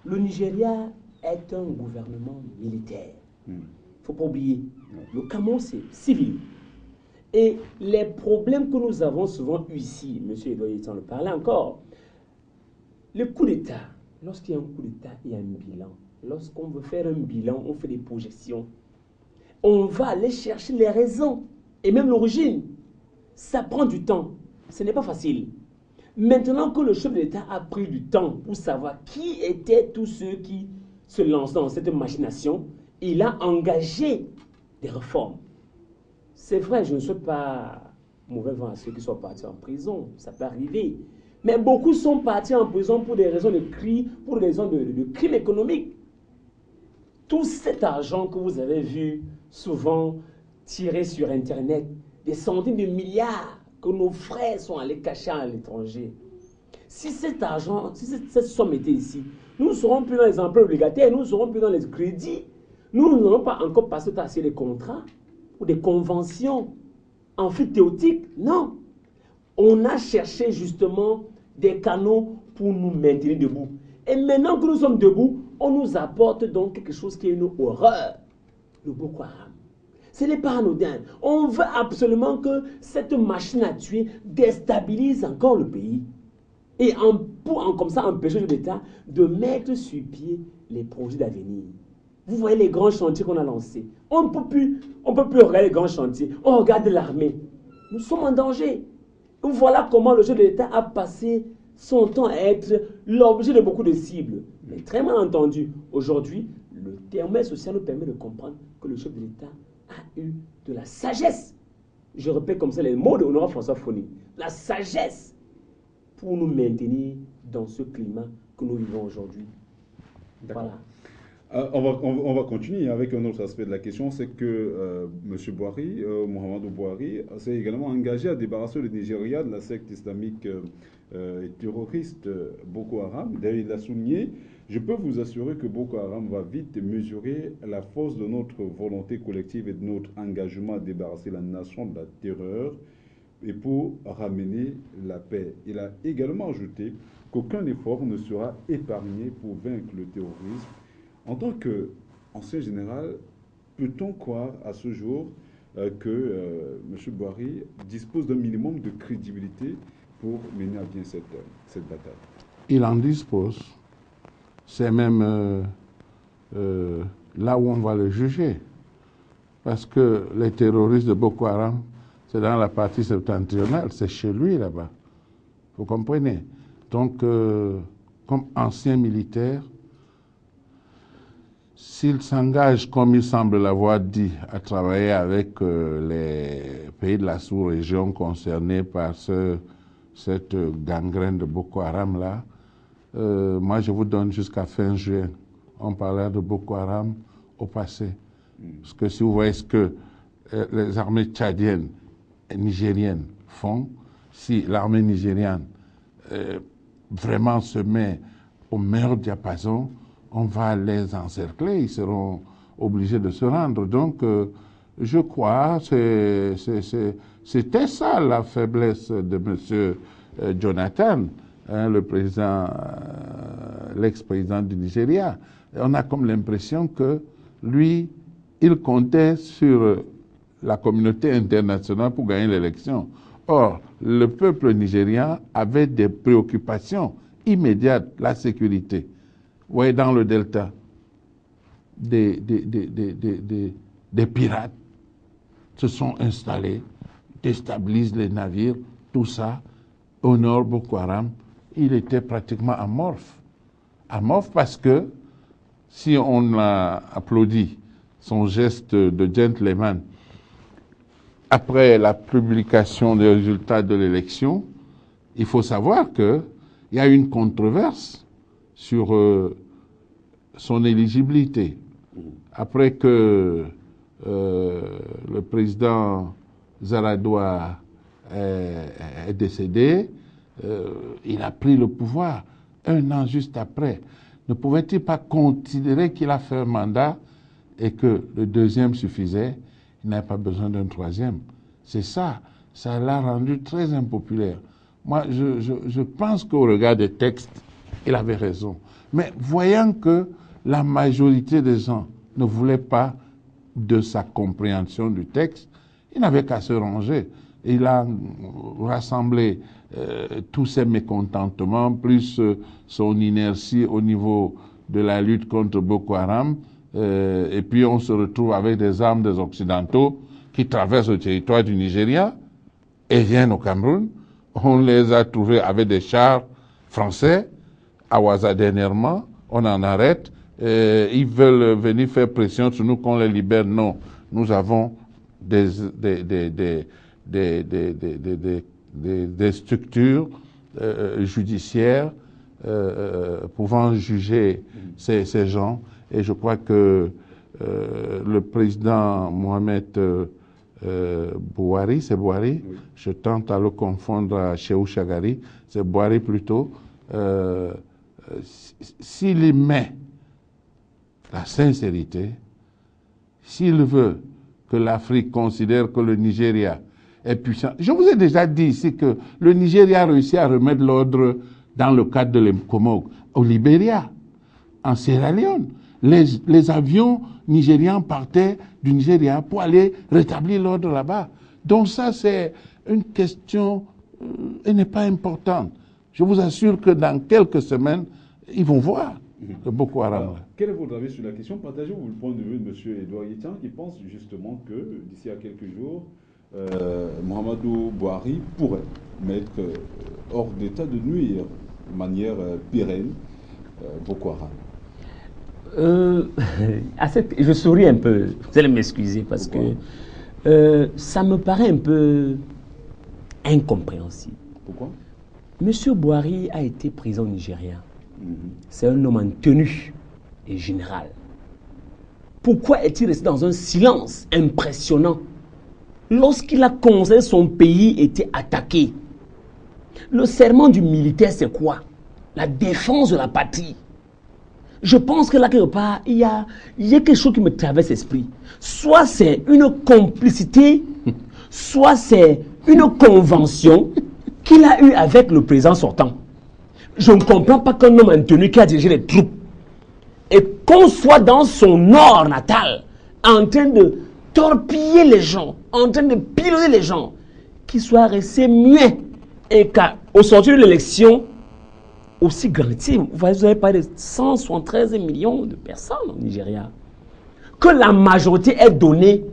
Speaker 2: Le Nigeria est un gouvernement militaire. Il ne faut pas oublier. Le Cameroun, c'est civil. Et les problèmes que nous avons souvent eu ici, M. Edouard Yetian le parlait encore, le coup d'État, lorsqu'il y a un coup d'État, il y a un bilan. Lorsqu'on veut faire un bilan, on fait des projections. On va aller chercher les raisons et même l'origine. Ça prend du temps. Ce n'est pas facile. Maintenant que le chef de l'État a pris du temps pour savoir qui étaient tous ceux qui se lancent dans cette machination, il a engagé des réformes. C'est vrai, je ne souhaite pas mauvais vent à ceux qui sont partis en prison. Ça peut arriver. Mais beaucoup sont partis en prison pour des raisons de crime, pour des raisons de crimes économiques. Tout cet argent que vous avez vu souvent tiré sur Internet, des centaines de milliards que nos frères sont allés cacher à l'étranger. Si cet argent, si cette somme était ici, nous ne serons plus dans les emprunts obligataires, nous ne serons plus dans les crédits. Nous n'allons pas encore passer à des contrats ou des conventions amphithéotiques. Non. On a cherché justement des canaux pour nous maintenir debout. Et maintenant que nous sommes debout, on nous apporte donc quelque chose qui est une horreur. Le Boko Haram. Ce n'est pas anodin. On veut absolument que cette machine à tuer déstabilise encore le pays. Et pour comme ça empêcher l'État de mettre sur pied les projets d'avenir. Vous voyez les grands chantiers qu'on a lancés. On ne peut plus regarder les grands chantiers. On regarde l'armée. Nous sommes en danger. Voilà comment le chef de l'État a passé son temps à être l'objet de beaucoup de cibles. Mais très mal entendu, aujourd'hui, le terme social nous permet de comprendre que le chef de l'État a eu de la sagesse. Je répète comme ça les mots de Honorable François Foning. La sagesse pour nous maintenir dans ce climat que nous vivons aujourd'hui. Voilà.
Speaker 1: On va continuer avec un autre aspect de la question, c'est que M. Buhari, Muhammadu Buhari, s'est également engagé à débarrasser le Nigeria de la secte islamique et terroriste Boko Haram. D'ailleurs, il l'a souligné. Je peux vous assurer que Boko Haram va vite mesurer la force de notre volonté collective et de notre engagement à débarrasser la nation de la terreur et pour ramener la paix. Il a également ajouté qu'aucun effort ne sera épargné pour vaincre le terrorisme. En tant qu'ancien général, peut-on croire à ce jour que M. Buhari dispose d'un minimum de crédibilité pour mener à bien cette bataille?
Speaker 3: Il en dispose. C'est même là où on va le juger. Parce que les terroristes de Boko Haram, c'est dans la partie septentrionale, c'est chez lui là-bas. Vous comprenez? Donc, comme ancien militaire, s'il s'engage, comme il semble l'avoir dit, à travailler avec les pays de la sous-région concernés par cette gangrène de Boko Haram-là, moi je vous donne jusqu'à fin juin. On parlait de Boko Haram au passé. Parce que si vous voyez ce que les armées tchadiennes et nigériennes font, si l'armée nigériane vraiment se met au meilleur diapason, on va les encercler, ils seront obligés de se rendre. Donc, je crois que c'était ça la faiblesse de M. Jonathan, hein, le président, l'ex-président du Nigeria. Et on a comme l'impression que lui, il comptait sur la communauté internationale pour gagner l'élection. Or, le peuple nigérien avait des préoccupations immédiates, la sécurité. Vous voyez, dans le delta, des pirates se sont installés, déstabilisent les navires, tout ça. Au nord, Boko Haram, il était pratiquement amorphe. Amorphe parce que, si on a applaudi son geste de gentleman après la publication des résultats de l'élection, il faut savoir qu'il y a une controverse sur son éligibilité. Après que le président Zaradoua est décédé, il a pris le pouvoir 1 an juste après. Ne pouvait-il pas considérer qu'il a fait un mandat et que le deuxième suffisait? Il n'avait pas besoin d'un troisième. C'est ça. Ça l'a rendu très impopulaire. Moi, je pense qu'au regard des textes, il avait raison. Mais voyant que la majorité des gens ne voulaient pas de sa compréhension du texte, il n'avait qu'à se ranger. Il a rassemblé tous ses mécontentements, plus son inertie au niveau de la lutte contre Boko Haram, et puis on se retrouve avec des armes des Occidentaux qui traversent le territoire du Nigeria et viennent au Cameroun. On les a trouvés avec des chars français, à Ouaza dernièrement, on en arrête. Ils veulent venir faire pression sur nous qu'on les libère. Non, nous avons des structures judiciaires pouvant juger ces gens. Et je crois que le président Mohamed Bouhari, c'est Bouhari, oui. Je tente à le confondre à Cheikhou Chagari, c'est Bouhari plutôt, s'il y met la sincérité, s'il veut que l'Afrique considère que le Nigeria est puissant. Je vous ai déjà dit ici que le Nigeria a réussi à remettre l'ordre dans le cadre de l'Emkomog au Libéria, en Sierra Leone. Les avions nigérians partaient du Nigeria pour aller rétablir l'ordre là-bas. Donc ça, c'est une question, elle n'est pas importante. Je vous assure que dans quelques semaines, ils vont voir le Boko Haram.
Speaker 1: Alors, quel est votre avis sur la question? Partagez-vous le point de vue de M. Edouard Yetian qui pense justement que d'ici à quelques jours, Mohamedou Bouhari pourrait mettre hors d'état de nuire de manière pérenne Boko Haram.
Speaker 2: Je souris un peu, vous allez m'excuser parce
Speaker 1: Pourquoi?
Speaker 2: Que ça me paraît un peu incompréhensible.
Speaker 1: Pourquoi?
Speaker 2: Monsieur Bouhari a été président au Nigeria. C'est un homme en tenue et général. Pourquoi est-il resté dans un silence impressionnant lorsqu'il a constaté son pays était attaqué? Le serment du militaire, c'est quoi? La défense de la patrie. Je pense que là, quelque part, il y a quelque chose qui me traverse l'esprit. Soit c'est une complicité, soit c'est une convention qu'il a eue avec le président sortant. Je ne comprends pas qu'un homme en tenue qui a dirigé les troupes et qu'on soit dans son nord natal en train de torpiller les gens, en train de piloter les gens, qu'il soit resté muet et qu'au sortir de l'élection, aussi grand, vous avez parlé de 173 millions de personnes au Nigeria, que la majorité est donnée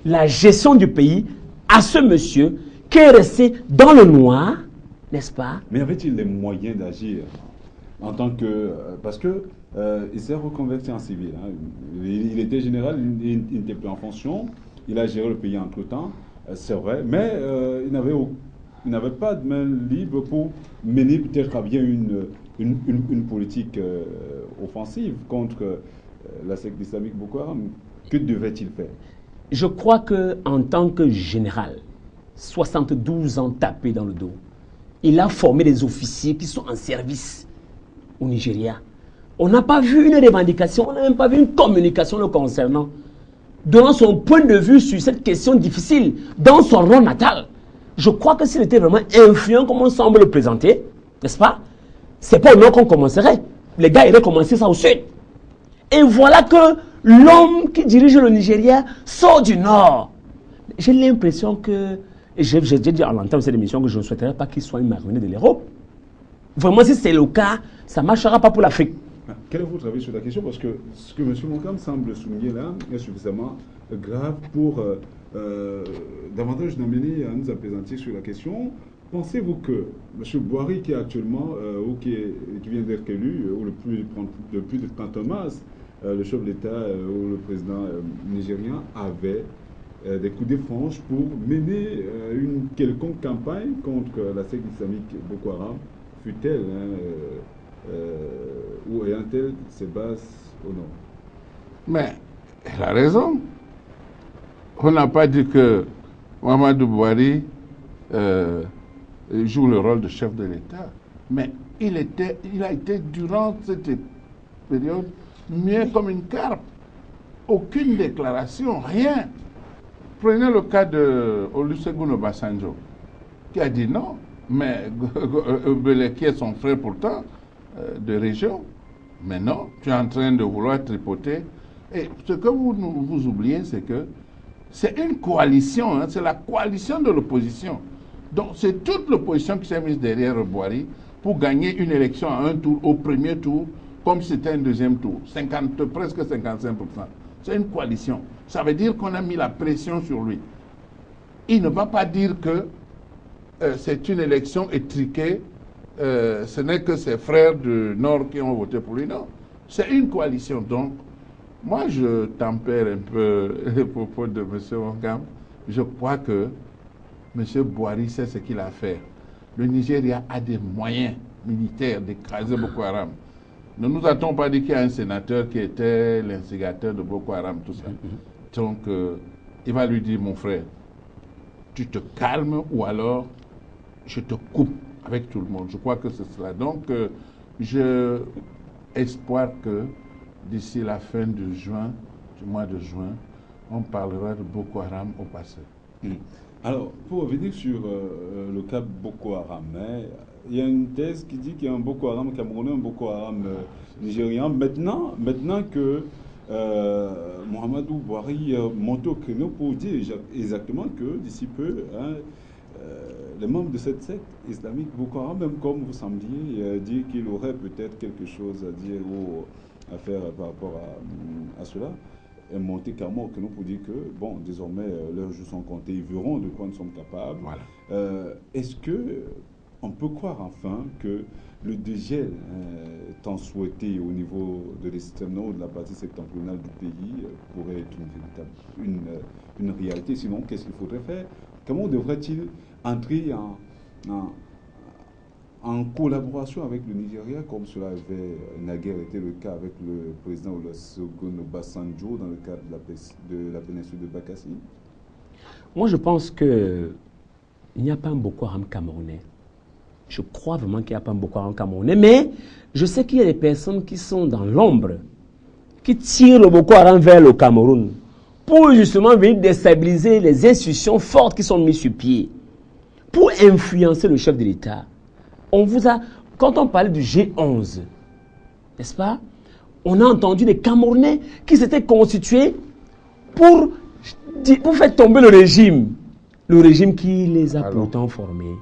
Speaker 2: la gestion du pays à ce monsieur qui est resté dans le noir, n'est-ce pas?
Speaker 1: Mais avait-il les moyens d'agir en tant que... parce que il s'est reconverti en civil. Hein. Il était général, il n'était plus en fonction. Il a géré le pays entre-temps, c'est vrai. Mais il n'avait pas de main libre pour mener peut-être à bien une politique offensive contre la secte islamique Boko Haram. Que devait-il faire?
Speaker 2: Je crois qu'en tant que général, 72 ans tapés dans le dos, il a formé des officiers qui sont en service au Nigeria. On n'a pas vu une revendication, on n'a même pas vu une communication le concernant. Donnant son point de vue sur cette question difficile dans son rôle natal. Je crois que s'il était vraiment influent comme on semble le présenter, n'est-ce pas? C'est pas au nord qu'on commencerait. Les gars iraient commencer ça au sud. Et voilà que l'homme qui dirige le Nigeria sort du nord. J'ai l'impression que, et j'ai dit en l'entendant cette émission que je ne souhaiterais pas qu'il soit une marionnette de l'Europe. Vraiment, si c'est le cas, ça ne marchera pas pour l'Afrique.
Speaker 1: Quel est votre avis sur la question? Parce que ce que M. Monkam semble souligner là est suffisamment grave pour davantage nous amener à nous apaisantir sur la question. Pensez-vous que M. Buhari, qui est actuellement, ou qui vient d'être élu, ou le plus de 30 mars, le chef de l'État ou le président nigérien avait des coups de franche pour mener une quelconque campagne contre la secte islamique Boko Haram, fut-elle ou ayant-elle ses bases au nord?
Speaker 3: Mais elle a raison. On n'a pas dit que Muhammadu Buhari joue le rôle de chef de l'État, mais il a été durant cette période muet comme une carpe. Aucune déclaration, rien. Prenez le cas de Olusegun Obasanjo, qui a dit non, mais qui est son frère pourtant de région. Mais non, tu es en train de vouloir tripoter. Et ce que vous oubliez, c'est que c'est une coalition, hein, c'est la coalition de l'opposition. Donc c'est toute l'opposition qui s'est mise derrière Buhari pour gagner une élection à un tour, au premier tour, comme si c'était un deuxième tour, presque 55%. C'est une coalition. Ça veut dire qu'on a mis la pression sur lui. Il ne va pas dire que c'est une élection étriquée, ce n'est que ses frères du Nord qui ont voté pour lui. Non, c'est une coalition. Donc, moi, je tempère un peu les propos de M. Monkam. Je crois que M. Buhari sait ce qu'il a à faire. Le Nigeria a des moyens militaires d'écraser Boko Haram. Ne nous a-t-on pas dit qu'il y a un sénateur qui était l'instigateur de Boko Haram, tout ça. Donc, il va lui dire, mon frère, tu te calmes ou alors je te coupe avec tout le monde. Je crois que c'est cela. Donc, j'ai espoir que d'ici la fin du mois de juin, on parlera de Boko Haram au passé.
Speaker 1: Alors, pour revenir sur le cas Boko Haram, il y a une thèse qui dit qu'il y a un Boko Haram camerounais, un Boko Haram nigérien. Maintenant que Muhammadu Buhari monte au créneau pour dire exactement que d'ici peu, les membres de cette secte islamique Boko Haram, même comme vous sembliez dire qu'il aurait peut-être quelque chose à dire ou à faire par rapport à cela, est monté carrément au créneau pour dire que, bon, désormais, leurs jours sont comptés, ils verront de quoi nous sommes capables. Voilà. Est-ce que on peut croire enfin que le dégel tant souhaité au niveau de l'extrême nord, de la partie septentrionale du pays, pourrait être une réalité? Sinon, qu'est-ce qu'il faudrait faire? Comment devrait-il entrer en collaboration avec le Nigeria, comme cela avait naguère été le cas avec le président Olusegun Obasanjo dans le cadre de la péninsule de Bakassi?
Speaker 2: Moi, je pense qu'il n'y a pas un Boko Haram camerounais. Je crois vraiment qu'il n'y a pas un Boko Haram camerounais, mais je sais qu'il y a des personnes qui sont dans l'ombre, qui tirent le Boko Haram vers le Cameroun, pour justement venir déstabiliser les institutions fortes qui sont mises sur pied, pour influencer le chef de l'État. Quand on parlait du G11, n'est-ce pas, on a entendu des Camerounais qui s'étaient constitués pour faire tomber le régime qui les a pourtant formés.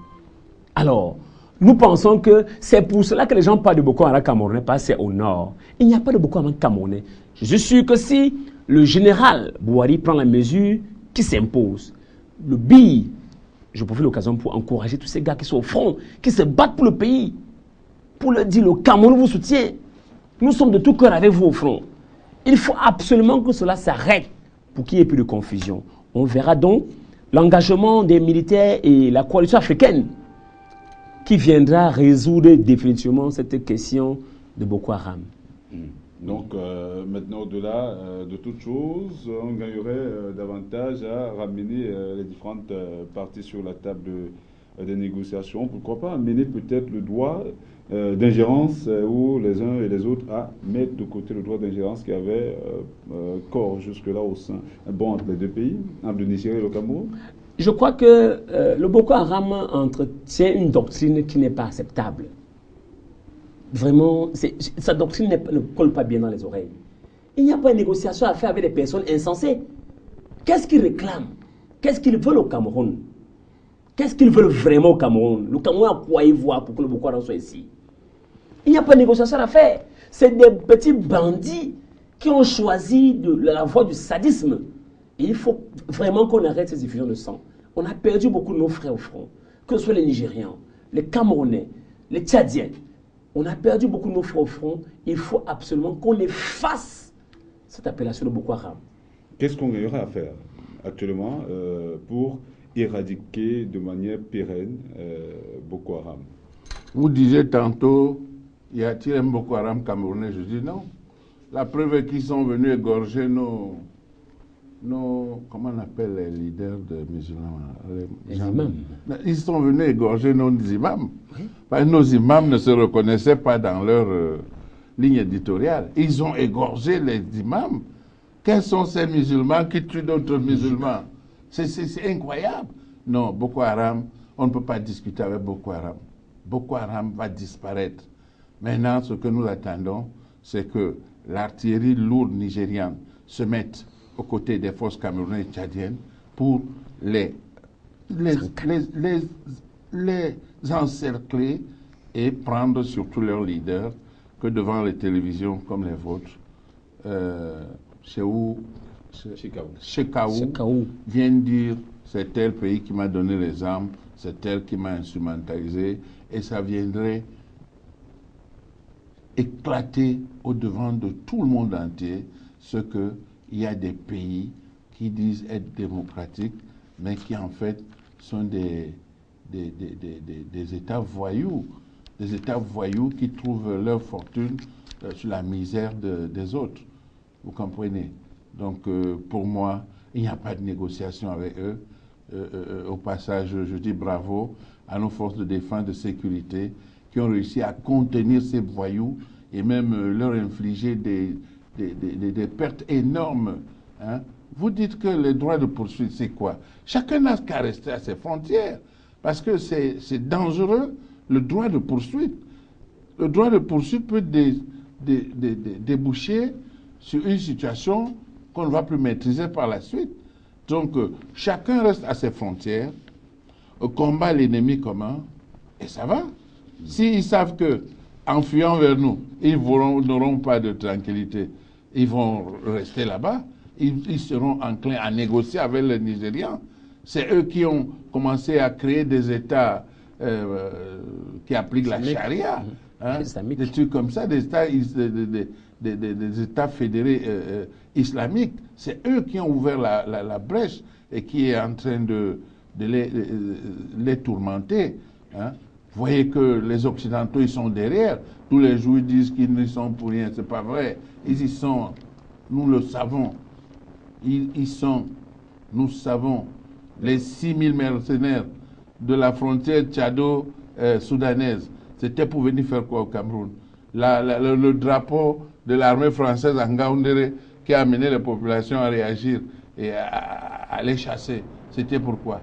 Speaker 2: Alors, nous pensons que c'est pour cela que les gens parlent de Boko Haram camerounais, parce que c'est au nord. Il n'y a pas de Boko Haram camerounais. Je suis sûr que si le général Buhari prend la mesure qui s'impose. Le BI, je profite de l'occasion pour encourager tous ces gars qui sont au front, qui se battent pour le pays, pour leur dire le Cameroun vous soutient. Nous sommes de tout cœur avec vous au front. Il faut absolument que cela s'arrête pour qu'il n'y ait plus de confusion. On verra donc l'engagement des militaires et la coalition africaine qui viendra résoudre définitivement cette question de Boko Haram.
Speaker 1: Donc maintenant, au-delà de toute chose, on gagnerait davantage à ramener les différentes parties sur la table des négociations. Pourquoi pas amener peut-être le droit d'ingérence où les uns et les autres à mettre de côté le droit d'ingérence qui avait corps jusque-là au sein, entre les deux pays, entre le Nigeria et le Cameroun.
Speaker 2: Je crois que le Boko Haram entretient une doctrine qui n'est pas acceptable. Vraiment, sa doctrine ne colle pas bien dans les oreilles. Il n'y a pas de négociation à faire avec des personnes insensées. Qu'est-ce qu'ils réclament? Qu'est-ce qu'ils veulent au Cameroun? Qu'est-ce qu'ils veulent vraiment au Cameroun? Le Cameroun a quoi y voir pour que le Boko Haram soit ici? Il n'y a pas de négociation à faire. C'est des petits bandits qui ont choisi la voie du sadisme. Et il faut vraiment qu'on arrête ces diffusions de sang. On a perdu beaucoup de nos frères au front, que ce soit les Nigérians, les Camerounais, les Tchadiens. On a perdu beaucoup de nos frères au front. Il faut absolument qu'on efface cette appellation de Boko Haram.
Speaker 1: Qu'est-ce qu'on aurait à faire actuellement pour éradiquer de manière pérenne Boko Haram?
Speaker 3: Vous disiez tantôt, y a-t-il un Boko Haram camerounais? Je dis non. La preuve est qu'ils sont venus égorger nos comment on appelle les leaders de musulmans?
Speaker 2: Les imams.
Speaker 3: Ils sont venus égorger nos imams. Oui. Parce que nos imams ne se reconnaissaient pas dans leur ligne éditoriale. Ils ont égorgé les imams. Quels sont ces musulmans qui tuent d'autres musulmans? C'est incroyable. Non, Boko Haram, on ne peut pas discuter avec Boko Haram. Boko Haram va disparaître. Maintenant, ce que nous attendons, c'est que l'artillerie lourde nigériane se mette aux côtés des forces camerounaises et tchadiennes pour les encercler et prendre surtout leurs leaders que devant les télévisions comme les vôtres, Chekaou vient dire c'est tel pays qui m'a donné les armes, c'est tel qui m'a instrumentalisé, et ça viendrait éclater au-devant de tout le monde entier ce qu'il y a des pays qui disent être démocratiques, mais qui en fait sont des États voyous, qui trouvent leur fortune sur la misère des autres. Vous comprenez? Donc pour moi, il n'y a pas de négociation avec eux. Au passage, je dis bravo à nos forces de défense, de sécurité, qui ont réussi à contenir ces voyous et même leur infliger des pertes énormes. Hein. Vous dites que le droit de poursuite, c'est quoi? Chacun n'a qu'à rester à ses frontières, parce que c'est dangereux, le droit de poursuite. Le droit de poursuite peut déboucher sur une situation qu'on ne va plus maîtriser par la suite. Donc, chacun reste à ses frontières, combat l'ennemi commun, et ça va. S'ils savent qu'en fuyant vers nous, ils n'auront pas de tranquillité, ils vont rester là-bas, ils seront enclins à négocier avec les Nigérians. C'est eux qui ont commencé à créer des États qui appliquent la charia, hein, des trucs comme ça, des États fédérés islamiques. C'est eux qui ont ouvert la brèche et qui est en train de les tourmenter. Hein. Vous voyez que les Occidentaux, ils sont derrière. Tous les jours, ils disent qu'ils n'y sont pour rien. C'est pas vrai. Ils y sont. Nous le savons. Ils y sont. Nous savons. Les 6000 mercenaires de la frontière tchado-soudanaise, c'était pour venir faire quoi au Cameroun? Le drapeau de l'armée française en Ngaoundéré qui a amené les populations à réagir et à les chasser. C'était pourquoi?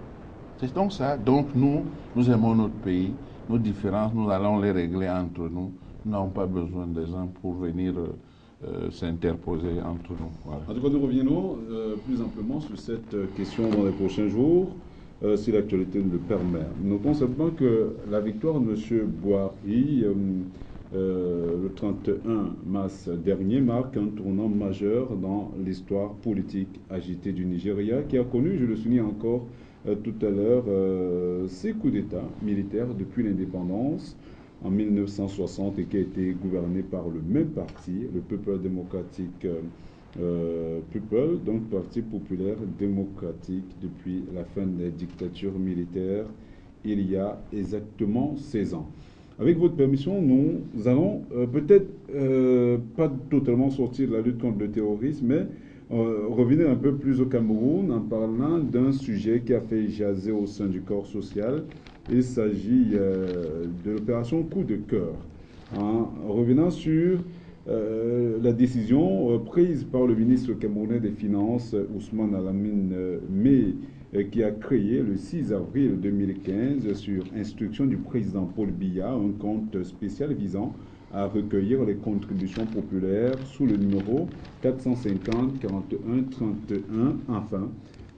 Speaker 3: C'est donc ça. Donc nous aimons notre pays. Nos différences, nous allons les régler entre nous. Nous n'avons pas besoin des gens pour venir s'interposer entre nous. Voilà.
Speaker 1: En tout cas, nous reviendrons plus amplement sur cette question dans les prochains jours, si l'actualité nous le permet. Notons simplement que la victoire de M. Boari le 31 mars dernier marque un tournant majeur dans l'histoire politique agitée du Nigeria, qui a connu, je le souligne encore tout à l'heure, 6 coups d'État militaires depuis l'indépendance en 1960 et qui a été gouverné par le même parti, le People Democratic People, donc Parti populaire démocratique, depuis la fin des dictatures militaires il y a exactement 16 ans. Avec votre permission, nous allons peut-être pas totalement sortir de la lutte contre le terrorisme, mais revenir un peu plus au Cameroun en parlant d'un sujet qui a fait jaser au sein du corps social. Il s'agit de l'opération Coup de cœur. En revenant sur la décision prise par le ministre camerounais des Finances, Ousmane Alamine Meh, qui a créé le 6 avril 2015, sur instruction du président Paul Biya, un compte spécial visant à recueillir les contributions populaires sous le numéro 450 41 31, afin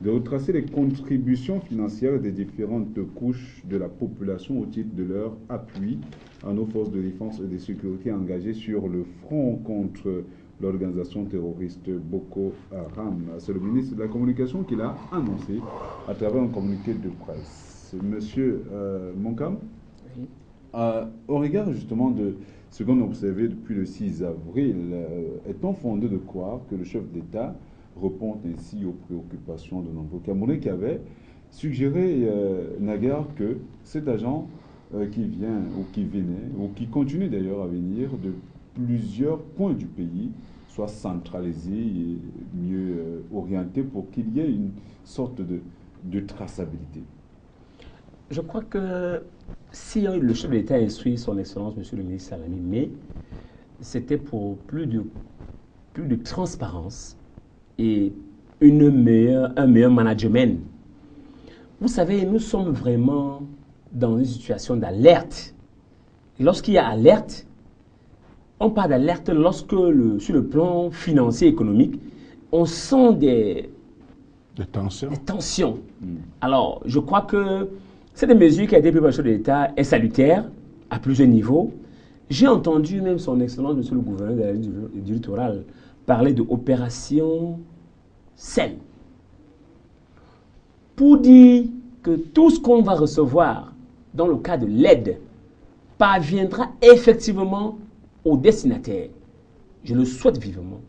Speaker 1: de retracer les contributions financières des différentes couches de la population au titre de leur appui à nos forces de défense et de sécurité engagées sur le front contre l'organisation terroriste Boko Haram. C'est le ministre de la Communication qui l'a annoncé à travers un communiqué de presse. Monsieur Monkam, oui. Au regard justement de ce qu'on a observé depuis le 6 avril, est-on fondé de croire que le chef d'État répond ainsi aux préoccupations de nombreux Camerounais qui avaient suggéré naguère que cet agent qui vient ou qui venait, ou qui continue d'ailleurs à venir de plusieurs points du pays, soit centralisé et mieux orienté pour qu'il y ait une sorte de traçabilité?
Speaker 2: Je crois que si le chef de l'État instruit son Excellence, Monsieur le ministre Salami, mais c'était pour plus de transparence et un meilleur management. Vous savez, nous sommes vraiment dans une situation d'alerte. Lorsqu'il y a alerte, on parle d'alerte lorsque, sur le plan financier et économique, on sent des tensions. Alors, je crois que cette mesure qui a été prise par le chef de l'État est salutaire à plusieurs niveaux. J'ai entendu même son Excellence, Monsieur le gouverneur de la ligne du littoral, parler d'opération saine. Pour dire que tout ce qu'on va recevoir dans le cas de l'aide parviendra effectivement aux destinataires. Je le souhaite vivement.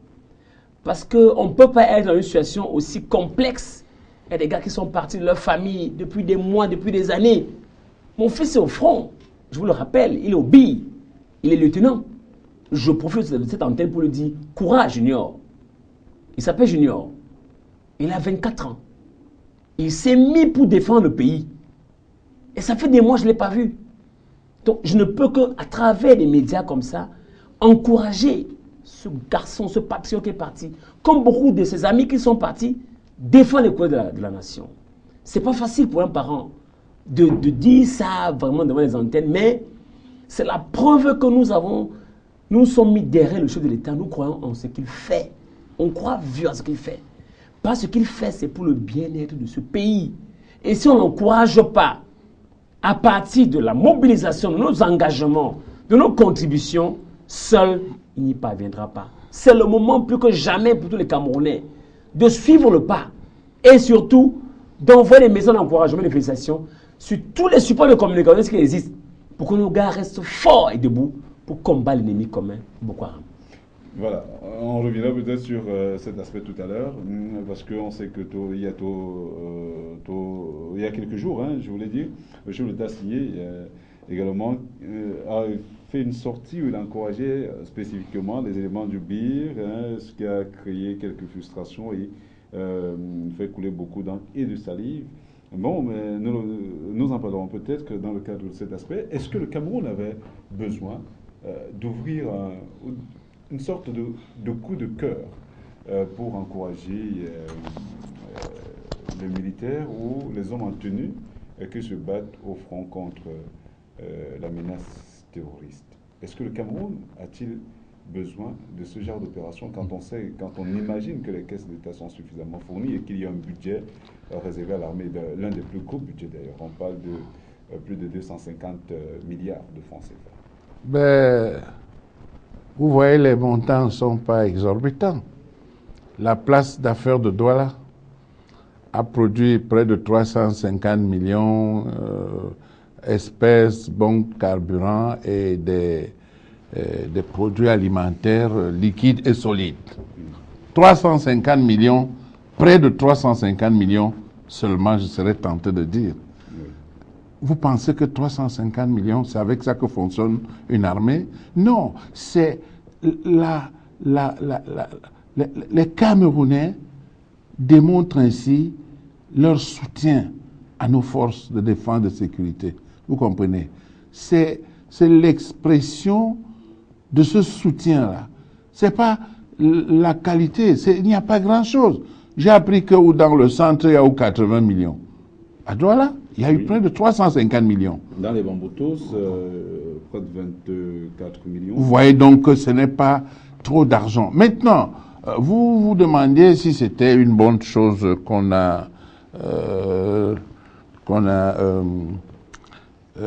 Speaker 2: Parce qu'on ne peut pas être dans une situation aussi complexe. Il y a des gars qui sont partis de leur famille depuis des mois, depuis des années. Mon fils est au front. Je vous le rappelle, il est au BI. Il est lieutenant. Je profite de cette antenne pour lui dire, courage Junior. Il s'appelle Junior. Il a 24 ans. Il s'est mis pour défendre le pays. Et ça fait des mois que je ne l'ai pas vu. Donc je ne peux qu'à travers des médias comme ça, encourager ce garçon, ce patriote qui est parti, comme beaucoup de ses amis qui sont partis, défendre les couleurs de la nation. Ce n'est pas facile pour un parent de dire ça vraiment devant les antennes, mais c'est la preuve que nous sommes mis derrière le chef de l'État, nous croyons en ce qu'il fait. On croit vieux à ce qu'il fait. Parce que ce qu'il fait, c'est pour le bien-être de ce pays. Et si on n'encourage pas, à partir de la mobilisation de nos engagements, de nos contributions, seul, il n'y parviendra pas. C'est le moment plus que jamais pour tous les Camerounais de suivre le pas et surtout d'envoyer des messages d'encouragement et de félicitations sur tous les supports de communication qui existent pour que nos gars restent forts et debout pour combattre l'ennemi commun, Boko Haram.
Speaker 1: Voilà, on reviendra peut-être sur cet aspect tout à l'heure, parce qu'on sait que il y a quelques jours, hein, je voulais dire, le chef de l'État signé également a fait une sortie où il a encouragé spécifiquement les éléments du BIR, hein, ce qui a créé quelques frustrations et fait couler beaucoup d'encre et de salive. Bon, mais nous en parlerons peut-être que dans le cadre de cet aspect. Est-ce que le Cameroun avait besoin d'ouvrir une sorte de coup de cœur pour encourager les militaires ou les hommes en tenue qui se battent au front contre la menace terroriste? Est-ce que le Cameroun a-t-il besoin de ce genre d'opération quand on imagine que les caisses d'État sont suffisamment fournies et qu'il y a un budget réservé à l'armée, l'un des plus gros budgets d'ailleurs? On parle de plus de 250 milliards de francs CFA.
Speaker 3: Ben, vous voyez, les montants ne sont pas exorbitants. La place d'affaires de Douala a produit près de 350 millions espèces, bons carburants et des produits alimentaires liquides et solides. 350 millions, près de 350 millions seulement, je serais tenté de dire. Vous pensez que 350 millions, c'est avec ça que fonctionne une armée? Non, c'est les Camerounais démontrent ainsi leur soutien à nos forces de défense et de sécurité. Vous comprenez? C'est l'expression de ce soutien-là. C'est pas la qualité, il n'y a pas grand-chose. J'ai appris que dans le centre, il y a eu 80 millions. À Douala, il y a eu près de 350 millions.
Speaker 1: Dans les Bamboutos, près de 24 millions.
Speaker 3: Vous voyez donc que ce n'est pas trop d'argent. Maintenant, vous vous demandiez si c'était une bonne chose qu'on a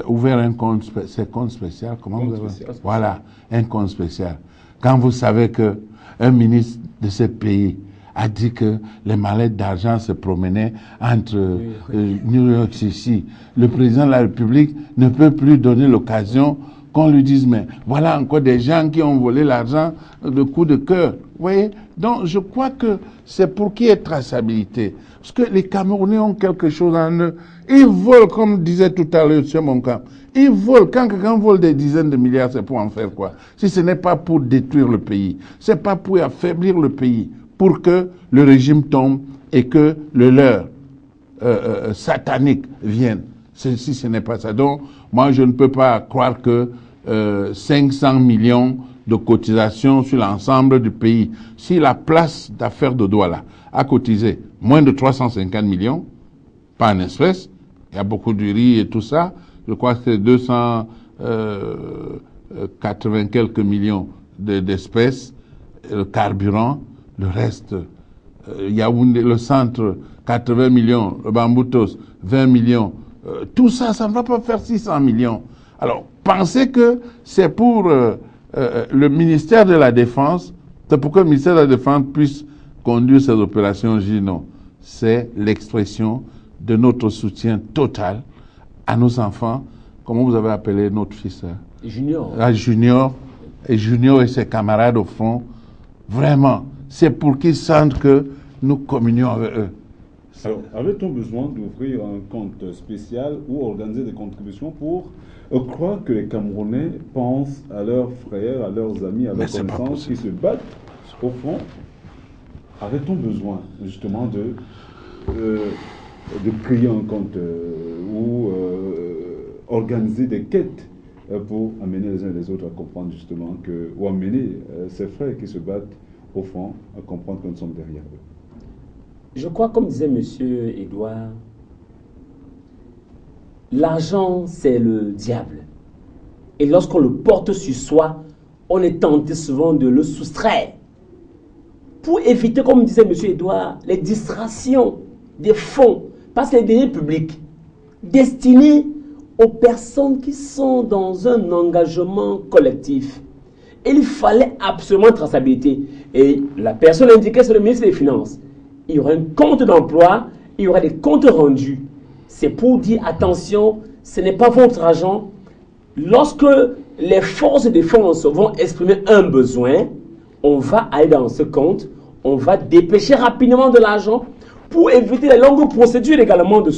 Speaker 3: ouvert un compte spécial. Comment vous avez... Voilà, un compte spécial. Quand vous savez que un ministre de ce pays a dit que les mallettes d'argent se promenaient entre New York City, le président de la République ne peut plus donner l'occasion qu'on lui dise, mais voilà encore des gens qui ont volé l'argent de coup de cœur. Vous voyez? Donc, je crois que c'est pour qu'il y ait traçabilité. Parce que les Camerounais ont quelque chose en eux. Ils volent, comme disait tout à l'heure M. Moncamp, ils volent. Quand quelqu'un vole des dizaines de milliards, c'est pour en faire quoi? Si ce n'est pas pour détruire le pays, c'est pas pour affaiblir le pays, pour que le régime tombe et que le leur satanique vienne. Si ce n'est pas ça. Donc, moi, je ne peux pas croire que 500 millions de cotisations sur l'ensemble du pays, si la place d'affaires de Douala a cotisé moins de 350 millions, pas en espèces, il y a beaucoup de riz et tout ça, je crois que c'est 280 quelques millions d'espèces, le carburant, le reste, Yaoundé, le centre, 80 millions, le Bamboutos, 20 millions, tout ça, ça ne va pas faire 600 millions. Alors, pensez que c'est pour le ministère de la Défense, c'est pour que le ministère de la Défense puisse conduire ces opérations, je dis non. C'est l'expression de notre soutien total à nos enfants. Comment vous avez appelé notre fils?
Speaker 2: Junior.
Speaker 3: Junior. Et Junior et ses camarades au fond. Vraiment, c'est pour qu'ils sentent que nous communions avec eux.
Speaker 1: Alors, avait-on besoin d'ouvrir un compte spécial ou organiser des contributions pour croire que les Camerounais pensent à leurs frères, à leurs amis, à leurs connaissances qui se battent au fond? Avait-on besoin justement de créer un compte ou organiser des quêtes pour amener les uns et les autres à comprendre justement que, ou amener ces frères qui se battent au fond à comprendre que nous sommes derrière eux?
Speaker 2: Je crois, comme disait M. Edouard, l'argent, c'est le diable. Et lorsqu'on le porte sur soi, on est tenté souvent de le soustraire. Pour éviter, comme disait M. Edouard, les distractions des fonds, parce que les deniers publics destinés aux personnes qui sont dans un engagement collectif, il fallait absolument une traçabilité. Et la personne indiquée, c'est le ministre des Finances. Il y aura un compte d'emploi, il y aura des comptes rendus. C'est pour dire, attention, ce n'est pas votre argent. Lorsque les forces de défense vont exprimer un besoin, on va aller dans ce compte, on va dépêcher rapidement de l'argent pour éviter les longues procédures également de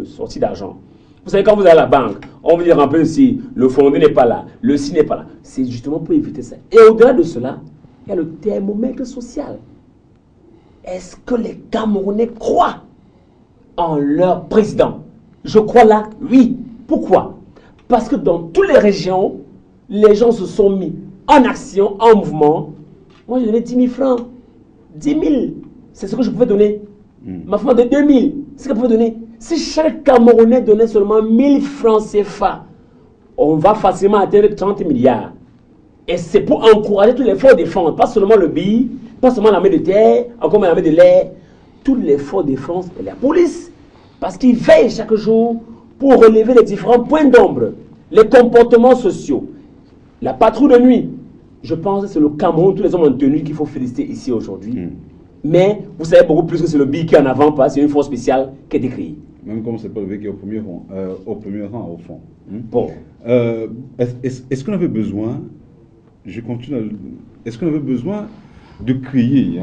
Speaker 2: sortie d'argent. Vous savez, quand vous allez à la banque, on vous dit un peu si le fondé n'est pas là, le si n'est pas là. C'est justement pour éviter ça. Et au-delà de cela, il y a le thermomètre social. Est-ce que les Camerounais croient en leur président? Je crois là, oui. Pourquoi? Parce que dans toutes les régions, les gens se sont mis en action, en mouvement. Moi, j'ai donné 10 000 francs. 10 000, c'est ce que je pouvais donner. Ma femme de 2 000, c'est ce qu'elle pouvait donner. Si chaque Camerounais donnait seulement 1 000 francs CFA, on va facilement atteindre 30 milliards. Et c'est pour encourager tous les efforts de défense, pas seulement le BI, pas seulement l'armée de terre, encore même l'armée de l'air, tous les efforts de défense et la police. Parce qu'ils veillent chaque jour pour relever les différents points d'ombre. les comportements sociaux, la patrouille de nuit, je pense que c'est le Cameroun, tous les hommes en tenue qu'il faut féliciter ici aujourd'hui. Mais vous savez beaucoup plus que c'est le BI qui est en avant, pas, c'est une force spéciale qui a été créée.
Speaker 1: Même comme c'est pas le BI qui est au premier rang, au fond.
Speaker 2: Bon.
Speaker 1: Est-ce qu'on avait besoin, est-ce qu'on avait besoin de créer,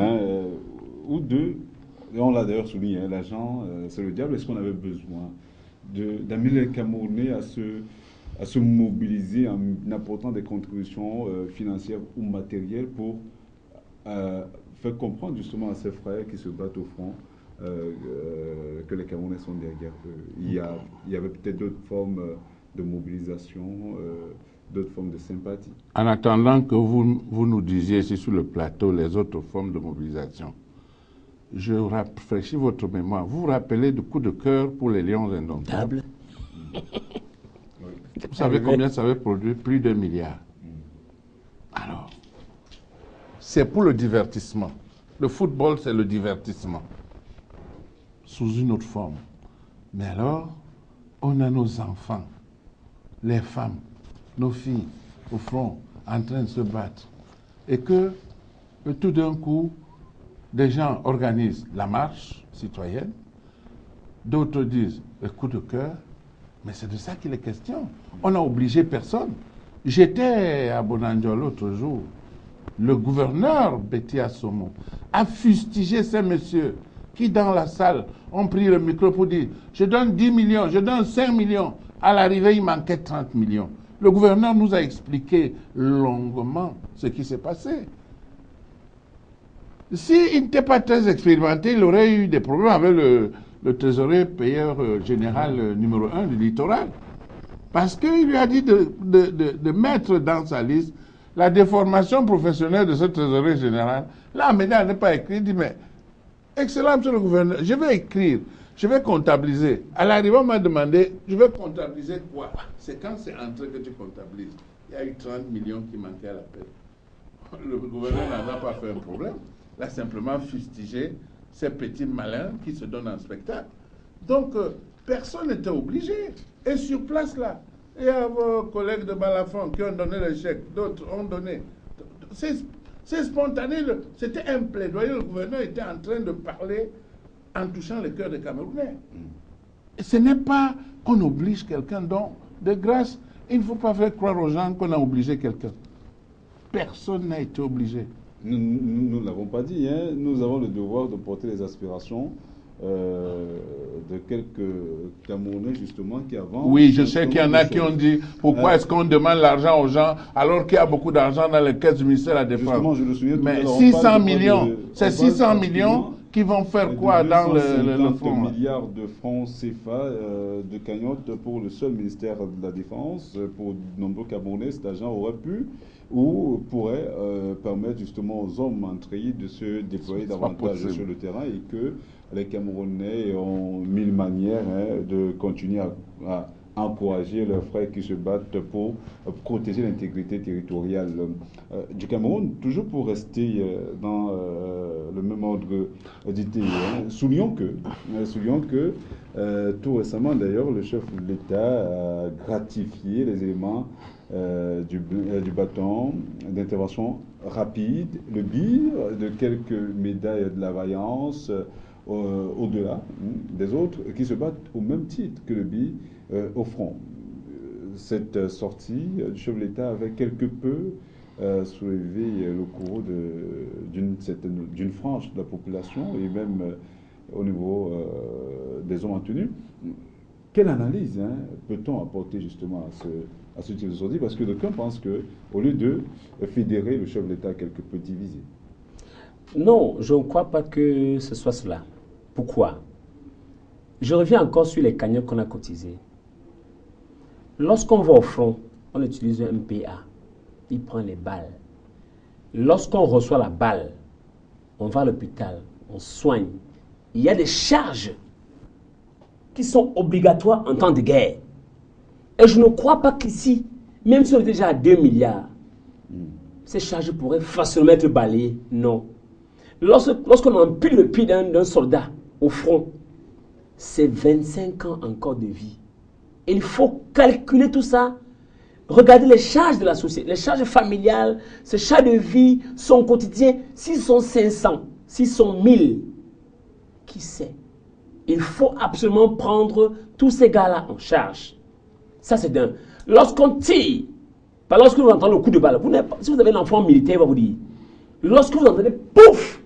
Speaker 1: ou de, et on l'a d'ailleurs souligné, l'agent, c'est le diable, est-ce qu'on avait besoin d'amener les Camerounais à se mobiliser en apportant des contributions financières ou matérielles pour faire comprendre justement à ses frères qui se battent au front que les Camerounais sont derrière eux. Il y avait peut-être d'autres formes de mobilisation, d'autres formes de sympathie.
Speaker 3: En attendant que vous nous disiez ici sur le plateau les autres formes de mobilisation, je rafraîchis votre mémoire. Vous vous rappelez du coup de cœur pour les Lions indomptables? Vous savez combien ça avait produit? Plus d'1 milliard. Alors, c'est pour le divertissement. Le football, c'est le divertissement. Sous une autre forme. Mais alors, on a nos enfants, les femmes, nos filles, au front, en train de se battre. Et que, tout d'un coup, des gens organisent la marche citoyenne, d'autres disent le coup de cœur, mais c'est de ça qu'il est question. On n'a obligé personne. J'étais à Bonanjo l'autre jour. Le gouverneur Betty Assomo a fustigé ces messieurs qui, dans la salle, ont pris le micro pour dire « Je donne 10 millions, je donne 5 millions ». À l'arrivée, il manquait 30 millions. Le gouverneur nous a expliqué longuement ce qui s'est passé. S'il n'était pas très expérimenté, il aurait eu des problèmes avec le trésorier payeur général numéro 1 du littoral. Parce qu'il lui a dit de mettre dans sa liste la déformation professionnelle de ce trésorier général. Là, maintenant, elle n'est pas écrit. Il dit, mais, excellent, monsieur le gouverneur, je vais écrire, je vais comptabiliser. À l'arrivée, on m'a demandé, je vais comptabiliser quoi? C'est quand c'est entré que tu comptabilises. Il y a eu 30 millions qui manquaient à l'appel. Le gouverneur n'en a pas fait un problème. Il a simplement fustigé ces petits malins qui se donnent en spectacle. Donc, personne n'était obligé. Et sur place, là, il y a vos collègues de Balafon qui ont donné le chèque, d'autres ont donné. C'est spontané, c'était un plaidoyer. Le gouverneur était en train de parler en touchant le cœur des Camerounais. Et ce n'est pas qu'on oblige quelqu'un, donc, de grâce, il ne faut pas faire croire aux gens qu'on a obligé quelqu'un. Personne n'a été obligé.
Speaker 1: Nous ne l'avons pas dit, hein. Nous avons le devoir de porter les aspirations de quelques Camerounais justement qui avancent.
Speaker 3: Oui, je sais qu'il y en a qui ont dit pourquoi est-ce qu'on demande l'argent aux gens alors qu'il y a beaucoup d'argent dans les caisses du ministère de la Défense.
Speaker 1: Justement, je le souviens tout à
Speaker 3: mais
Speaker 1: l'heure,
Speaker 3: 600 millions, c'est 600 millions qui vont faire quoi dans le fonds?
Speaker 1: 250 milliards de francs CFA de cagnotte pour le seul ministère de la Défense. Pour de nombreux Camerounais, cet argent aurait pu ou pourrait permettre justement aux hommes entrés de se déployer davantage sur le terrain et que les Camerounais ont mille manières de continuer à encourager leurs frères qui se battent pour protéger l'intégrité territoriale du Cameroun. Toujours pour rester dans le même ordre d'idée, soulignons que tout récemment d'ailleurs le chef de l'État a gratifié les éléments du bâton d'intervention rapide, le BIR, de quelques médailles de la vaillance au-delà des autres qui se battent au même titre que le BIR au front. Cette sortie du chef de l'État avait quelque peu soulevé le courroux d'une frange de la population et même au niveau des hommes en tenue. Quelle analyse peut-on apporter justement à ce type de sortie? Parce que d'aucuns pensent qu'au lieu de fédérer, le chef de l'État quelque peu divisé.
Speaker 2: Non, je ne crois pas que ce soit cela. Pourquoi? Je reviens encore sur les cagnottes qu'on a cotisées. Lorsqu'on va au front, on utilise un MPA. Il prend les balles. Lorsqu'on reçoit la balle, on va à l'hôpital, on soigne. Il y a des charges qui sont obligatoires en temps de guerre. Et je ne crois pas qu'ici, même si on est déjà à 2 milliards, ces charges pourraient facilement être balayées. Non. Lorsqu'on empile le pied d'un soldat au front, c'est 25 ans encore de vie. Et il faut calculer tout ça Regardez les charges de la société, les charges familiales, ces charges de vie, son quotidien. S'ils sont 500, s'ils sont 1000, qui sait? Il faut absolument prendre tous ces gars-là en charge. Ça, c'est d'un. Lorsqu'on tire, lorsque vous entendez le coup de balle, si vous avez un enfant militaire, il va vous dire, lorsque vous entendez pouf,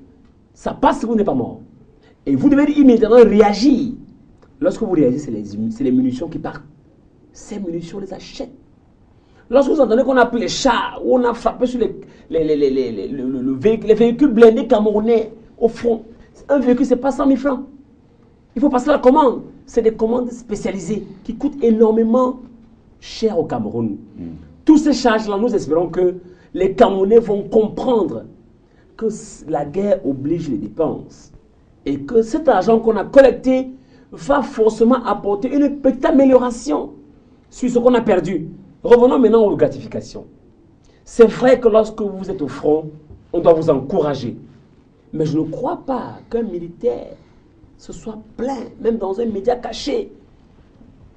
Speaker 2: ça passe si vous n'êtes pas mort. Et vous devez immédiatement réagir. Lorsque vous réagissez, c'est les munitions qui partent. Ces munitions, on les achète. Lorsque vous entendez qu'on a pris les chars, ou on a frappé sur les véhicules blindés camerounais au front, un véhicule, ce n'est pas 100 000 francs. Il faut passer la commande. C'est des commandes spécialisées qui coûtent énormément cher au Cameroun. Tous ces charges-là, nous espérons que les Camerounais vont comprendre que la guerre oblige les dépenses. Et que cet argent qu'on a collecté va forcément apporter une petite amélioration sur ce qu'on a perdu. Revenons maintenant aux gratifications. C'est vrai que lorsque vous êtes au front, on doit vous encourager. Mais je ne crois pas qu'un militaire se soit plaint, même dans un média caché,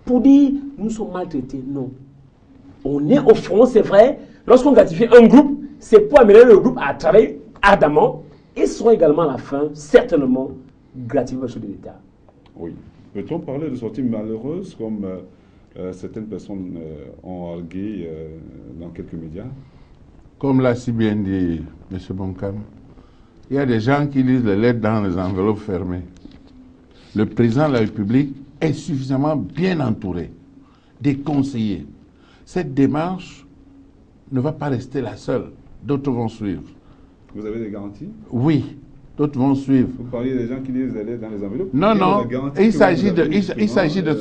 Speaker 2: pour dire nous sommes maltraités. Non. On est au front, c'est vrai. Lorsqu'on gratifie un groupe, c'est pour amener le groupe à travailler ardemment. Ils seront également à la fin, certainement, gratifiés par le chef de l'État.
Speaker 1: Oui. Peut-on parler de sorties malheureuses comme certaines personnes ont argué dans quelques médias?
Speaker 3: Comme l'a si bien dit M. Bonkam, il y a des gens qui lisent les lettres dans les enveloppes fermées. Le président de la République est suffisamment bien entouré des conseillers. Cette démarche ne va pas rester la seule. D'autres vont suivre.
Speaker 1: Vous avez des garanties?
Speaker 3: Oui, d'autres vont suivre.
Speaker 1: Vous parliez des gens qui lisent les lettres dans les enveloppes?
Speaker 3: Non, non, il s'agit de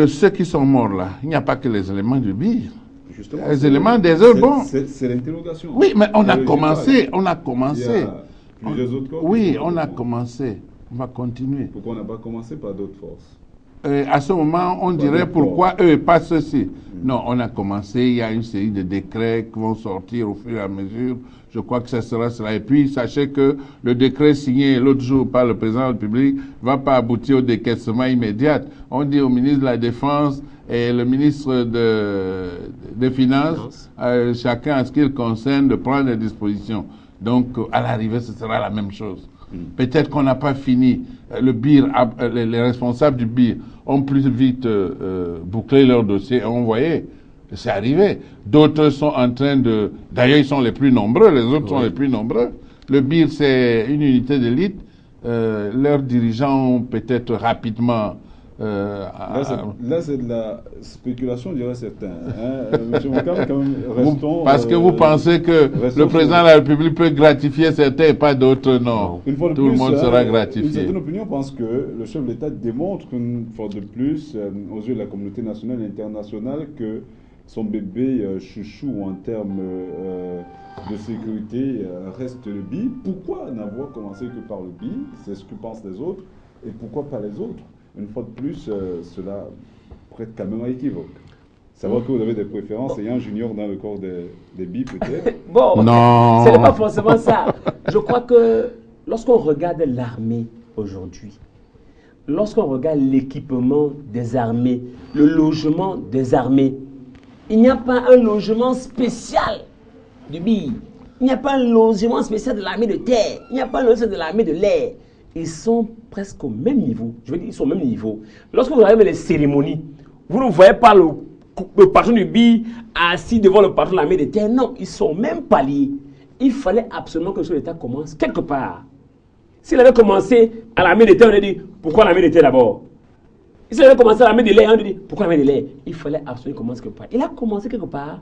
Speaker 3: ceux qui sont morts là. Il n'y a pas que les éléments du BIR. Justement, les éléments des autres, bon.
Speaker 1: C'est l'interrogation.
Speaker 3: Oui, mais on a commencé. On a commencé.
Speaker 1: Il y a plusieurs autres corps.
Speaker 3: Oui, on a commencé. On va continuer.
Speaker 1: Pourquoi on n'a pas commencé par d'autres forces?
Speaker 3: À ce moment, on dirait pourquoi eux, pas ceux-ci. Non, on a commencé, il y a une série de décrets qui vont sortir au fur et à mesure. Je crois que ça sera cela. Et puis, sachez que le décret signé l'autre jour par le président de la République ne va pas aboutir au décaissement immédiat. On dit au ministre de la Défense et le ministre des Finances, chacun en ce qui le concerne, de prendre des dispositions. Donc, à l'arrivée, ce sera la même chose. Peut-être qu'on n'a pas fini. Le BIR, les responsables du BIR ont plus vite bouclé leur dossier et envoyé. C'est arrivé. D'autres sont en train de... D'ailleurs, ils sont les plus nombreux. Les autres sont les plus nombreux. Le BIR, c'est une unité d'élite. Leurs dirigeants ont peut-être rapidement...
Speaker 1: là, c'est de la spéculation, dirait certains. Hein? Monsieur Moukam, quand même, restons...
Speaker 3: Parce que vous pensez que le président de la République peut gratifier certains et pas d'autres, non.
Speaker 1: Une fois de
Speaker 3: Tout
Speaker 1: plus,
Speaker 3: le monde sera gratifié.
Speaker 1: Une certaine opinion pense que le chef de l'État démontre une fois de plus, aux yeux de la communauté nationale et internationale, que son bébé chouchou en termes de sécurité reste le BIR. Pourquoi n'avoir commencé que par le BIR? C'est ce que pensent les autres. Et pourquoi pas les autres? Une fois de plus, cela prête quand même à équivoque. Savoir que vous avez des préférences ayant un junior dans le corps des BIR, peut-être.
Speaker 2: Bon,
Speaker 3: non.
Speaker 2: Ce n'est pas forcément ça. Je crois que lorsqu'on regarde l'armée aujourd'hui, lorsqu'on regarde l'équipement des armées, le logement des armées, il n'y a pas un logement spécial du BIR. Il n'y a pas un logement spécial de l'armée de terre. Il n'y a pas un logement de l'armée de l'air. Ils sont presque au même niveau. Je veux dire, ils sont au même niveau. Lorsque vous arrivez les cérémonies, vous ne voyez pas le patron du BIR assis devant le patron de l'armée de terre. Non, ils sont au même palier. Il fallait absolument que le chef d'État commence quelque part. S'il avait commencé à l'armée de terre, on aurait dit, pourquoi l'armée de terre d'abord? S'il avait commencé à l'armée de l'air, on aurait dit, pourquoi l'armée de l'air? Il fallait absolument commencer quelque part. Il a commencé quelque part.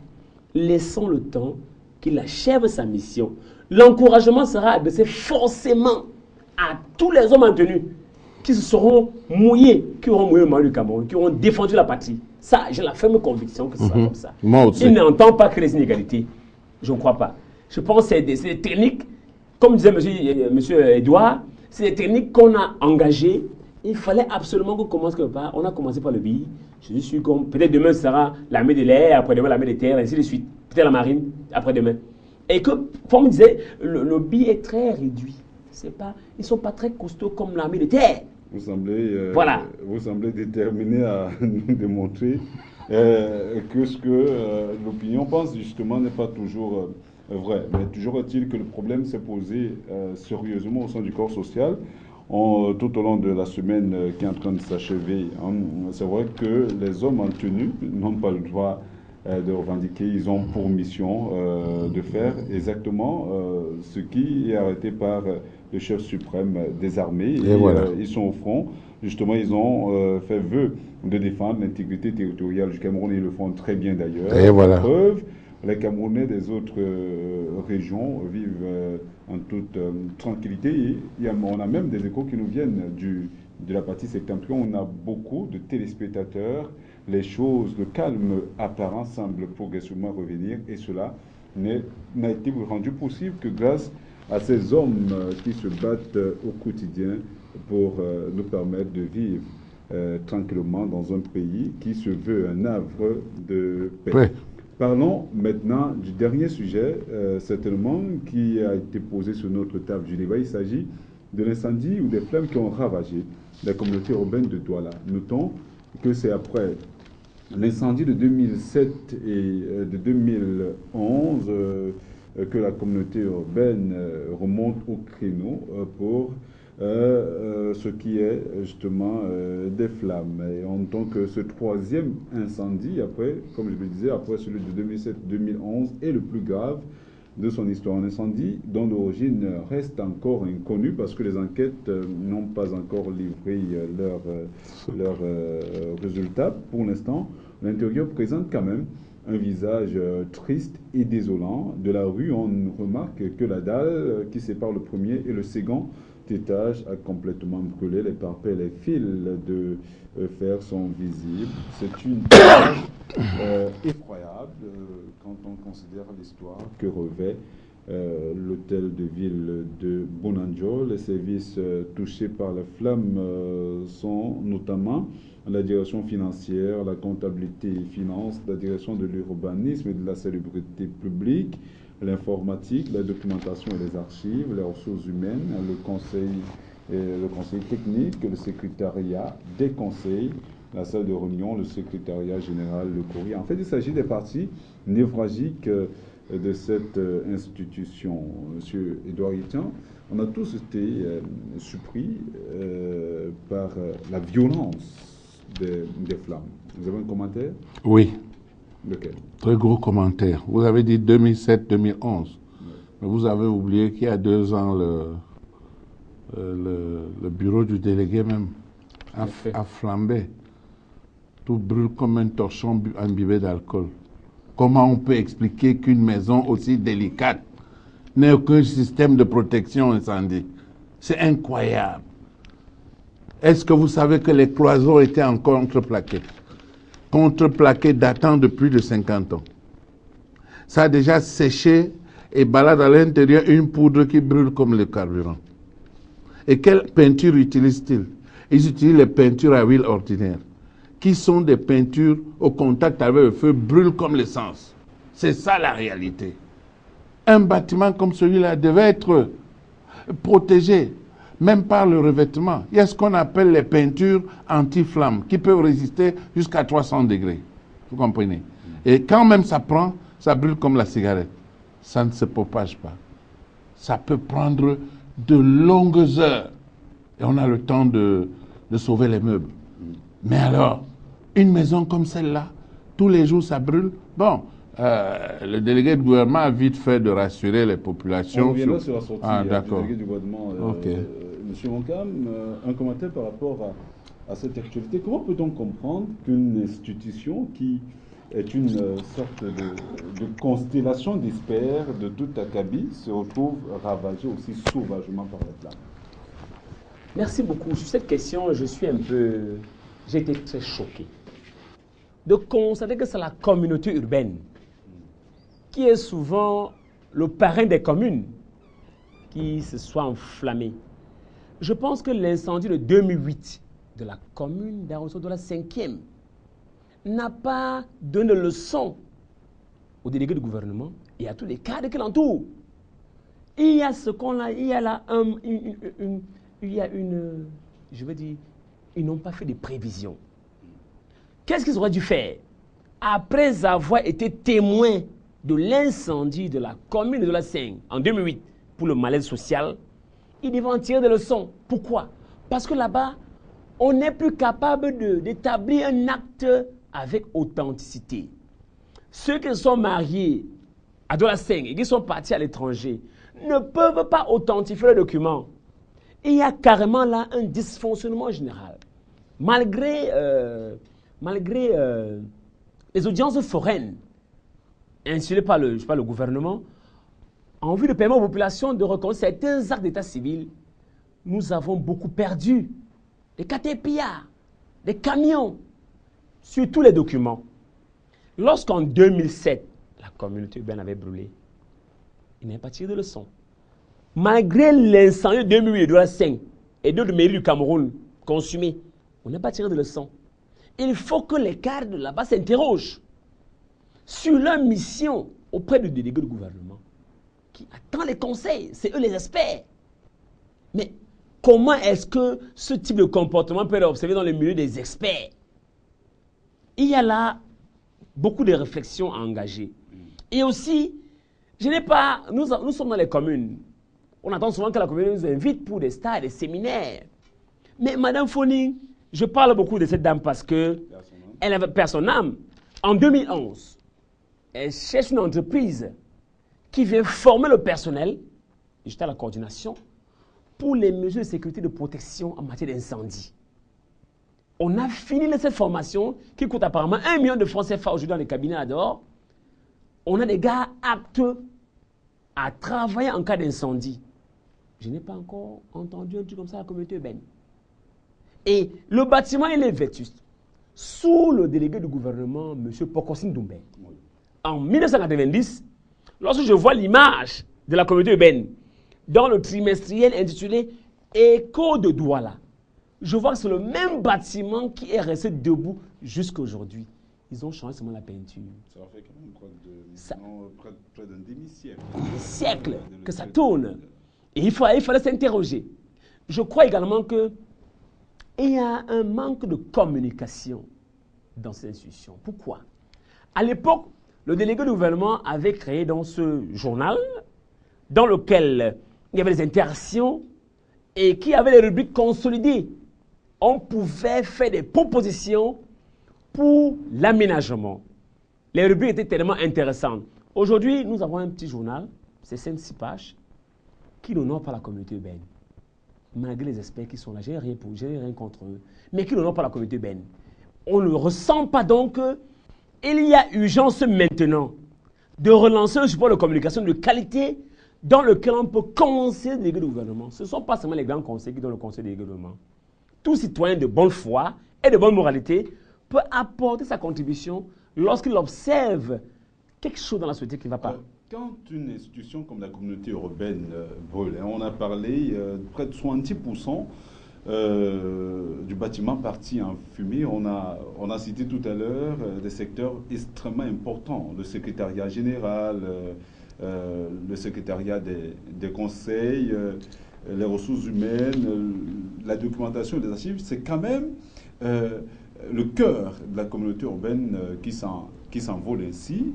Speaker 2: Laissons le temps qu'il achève sa mission. L'encouragement sera adressé forcément à tous les hommes en tenue qui se seront mouillés, qui auront mouillé le mal du Cameroun, qui auront défendu la patrie. Ça, j'ai la ferme conviction que ce sera comme ça.
Speaker 3: Moi aussi.
Speaker 2: Il n'entend pas créer des inégalités. Je ne crois pas. Je pense que c'est des techniques, comme disait monsieur Edouard, c'est des techniques qu'on a engagées. Il fallait absolument qu'on commence quelque part. On a commencé par le BIR. Je suis sûr que peut-être demain ce sera l'armée de l'air, après-demain l'armée de terre, ainsi de suite. Peut-être la marine, après-demain. Et que, comme on disait, le BIR est très réduit. Ils ne sont pas très costauds comme l'armée de terre. Voilà.
Speaker 1: Vous semblez déterminé à nous démontrer que ce que l'opinion pense justement n'est pas toujours vrai. Mais toujours est-il que le problème s'est posé sérieusement au sein du corps social tout au long de la semaine qui est en train de s'achever. Hein. C'est vrai que les hommes en tenue n'ont pas le droit de revendiquer. Ils ont pour mission de faire exactement ce qui est arrêté par le chef suprême des armées.
Speaker 3: Et voilà.
Speaker 1: Ils sont au front. Justement, ils ont fait vœu de défendre l'intégrité territoriale du Cameroun et ils le font très bien d'ailleurs.
Speaker 3: Et voilà.
Speaker 1: Preuve, les Camerounais des autres régions vivent en toute tranquillité. Et on a même des échos qui nous viennent de la partie septentrionale. On a beaucoup de téléspectateurs. Les choses, le calme apparent semble progressivement revenir et cela n'a été rendu possible que grâce à ces hommes qui se battent au quotidien pour nous permettre de vivre tranquillement dans un pays qui se veut un havre de paix.
Speaker 3: Oui.
Speaker 1: Parlons maintenant du dernier sujet, certainement, qui a été posé sur notre table du débat. Il s'agit de l'incendie ou des flammes qui ont ravagé la communauté urbaine de Douala. Notons que c'est après l'incendie de 2007 et de 2011 que la communauté urbaine remonte au créneau pour ce qui est justement des flammes. Et en tant que ce troisième incendie, après, comme je le disais, après celui de 2007-2011, est le plus grave de son histoire. Un incendie dont l'origine reste encore inconnue parce que les enquêtes n'ont pas encore livré leurs résultats. Pour l'instant, l'intérieur présente quand même un visage triste et désolant. De la rue, on remarque que la dalle qui sépare le premier et le second étage a complètement brûlé. Les parpaings, les fils de fer sont visibles. C'est une image effroyable quand on considère l'histoire que revêt l'hôtel de ville de Bonanjo. Les services touchés par la flamme sont notamment la direction financière, la comptabilité et finances, la direction de l'urbanisme et de la salubrité publique, l'informatique, la documentation et les archives, les ressources humaines, le conseil technique, le secrétariat des conseils, la salle de réunion, le secrétariat général, le courrier. En fait, il s'agit des parties névralgiques de cette institution. Monsieur Edouard Etienne, on a tous été surpris par la violence des flammes. Vous avez un commentaire?
Speaker 3: Oui.
Speaker 1: Lequel?
Speaker 3: Très gros commentaire. Vous avez dit 2007-2011. Mais vous avez oublié qu'il y a 2 ans, le bureau du délégué même a flambé. Tout brûle comme un torchon imbibé d'alcool. Comment on peut expliquer qu'une maison aussi délicate n'ait aucun système de protection incendie? C'est incroyable. Est-ce que vous savez que les cloisons étaient en contreplaqué datant de plus de 50 ans? Ça a déjà séché et balade à l'intérieur une poudre qui brûle comme le carburant. Et quelle peinture utilisent-ils? Ils utilisent les peintures à huile ordinaire, qui sont des peintures au contact avec le feu, brûlent comme l'essence. C'est ça la réalité. Un bâtiment comme celui-là devait être protégé, même par le revêtement. Il y a ce qu'on appelle les peintures anti-flammes, qui peuvent résister jusqu'à 300 degrés. Vous comprenez? Et quand même ça prend, ça brûle comme la cigarette. Ça ne se propage pas. Ça peut prendre de longues heures. Et on a le temps de sauver les meubles. Mais alors, une maison comme celle-là, tous les jours ça brûle. Bon, le délégué du gouvernement a vite fait de rassurer les populations.
Speaker 1: On reviendra sur la sortie du délégué du gouvernement. Monsieur Moncam, un commentaire par rapport à cette actualité. Comment peut-on comprendre qu'une institution qui est une sorte de constellation d'experts de tout acabit se retrouve ravagée aussi sauvagement par les flammes?
Speaker 2: Merci beaucoup. Sur cette question, j'ai été très choqué de constater que c'est la communauté urbaine qui est souvent le parrain des communes qui se soit enflammée. Je pense que l'incendie de 2008 de la commune d'Arrosson de la 5e n'a pas donné leçon aux délégués du gouvernement et à tous les cadres qui l'entourent. Il y a ce qu'on a, il y a là je veux dire, ils n'ont pas fait de prévisions. Qu'est-ce qu'ils auraient dû faire? Après avoir été témoins de l'incendie de la commune de la Seigne en 2008 pour le malaise social, ils devaient en tirer des leçons. Pourquoi? Parce que là-bas, on n'est plus capable d'établir un acte avec authenticité. Ceux qui sont mariés à de la Seigne et qui sont partis à l'étranger ne peuvent pas authentifier le document. Il y a carrément là un dysfonctionnement général. Malgré les audiences foraines insulées par le gouvernement, en vue de permettre aux populations de reconnaître certains actes d'état civil, nous avons beaucoup perdu. Des caterpillars, des camions, sur tous les documents. Lorsqu'en 2007, la communauté urbaine avait brûlé, ils n'avaient pas tiré de leçon. Malgré l'incendie de 2008 de la Seigne et d'autres mairies du Cameroun consumées, on n'a pas tiré de leçon. Il faut que les cadres de là-bas s'interrogent sur leur mission auprès du délégué du gouvernement qui attend les conseils. C'est eux les experts. Mais comment est-ce que ce type de comportement peut être observé dans le milieu des experts? Il y a là beaucoup de réflexions à engager. Et aussi, nous sommes dans les communes. On entend souvent que la commune nous invite pour des stages, des séminaires. Mais Madame Foning, je parle beaucoup de cette dame parce que elle avait perdu son âme. En 2011, elle cherche une entreprise qui vient former le personnel, j'étais à la coordination, pour les mesures de sécurité de protection en matière d'incendie. On a fini cette formation qui coûte apparemment 1 million de francs CFA aujourd'hui dans les cabinets à dehors. On a des gars aptes à travailler en cas d'incendie. Je n'ai pas encore entendu un truc comme ça à la communauté urbaine. Et le bâtiment, il est vétuste. Sous le délégué du gouvernement, M. Pokosine Doumbé, en 1990, lorsque je vois l'image de la communauté urbaine dans le trimestriel intitulé Écho de Douala, je vois que c'est le même bâtiment qui est resté debout jusqu'à aujourd'hui. Ils ont changé seulement la peinture.
Speaker 1: Ça fait quand même quoi près d'un demi-siècle.
Speaker 2: Des siècles que ça tourne. Et il fallait s'interroger. Je crois également qu'il y a un manque de communication dans ces institutions. Pourquoi? À l'époque, le délégué du gouvernement avait créé dans ce journal, dans lequel il y avait des interactions et qui avait les rubriques consolidées. On pouvait faire des propositions pour l'aménagement. Les rubriques étaient tellement intéressantes. Aujourd'hui, nous avons un petit journal, c'est 5-6 pages, qui n'honore pas la communauté urbaine. Malgré les experts qui sont là, j'ai rien contre eux, mais qui n'honore pas la communauté urbaine. On ne ressent pas donc qu'il y a urgence maintenant de relancer un support de communication de qualité dans lequel on peut conseiller les délégués du gouvernement. Ce ne sont pas seulement les grands conseils qui donnent le conseil des gouvernements. Tout citoyen de bonne foi et de bonne moralité peut apporter sa contribution lorsqu'il observe quelque chose dans la société qui ne va pas.
Speaker 1: Quand une institution comme la communauté urbaine brûle, on a parlé de près de 70% du bâtiment parti en fumée, on a cité tout à l'heure des secteurs extrêmement importants, le secrétariat général, le secrétariat des conseils, les ressources humaines, la documentation et les archives, c'est quand même le cœur de la communauté urbaine qui s'envole ainsi.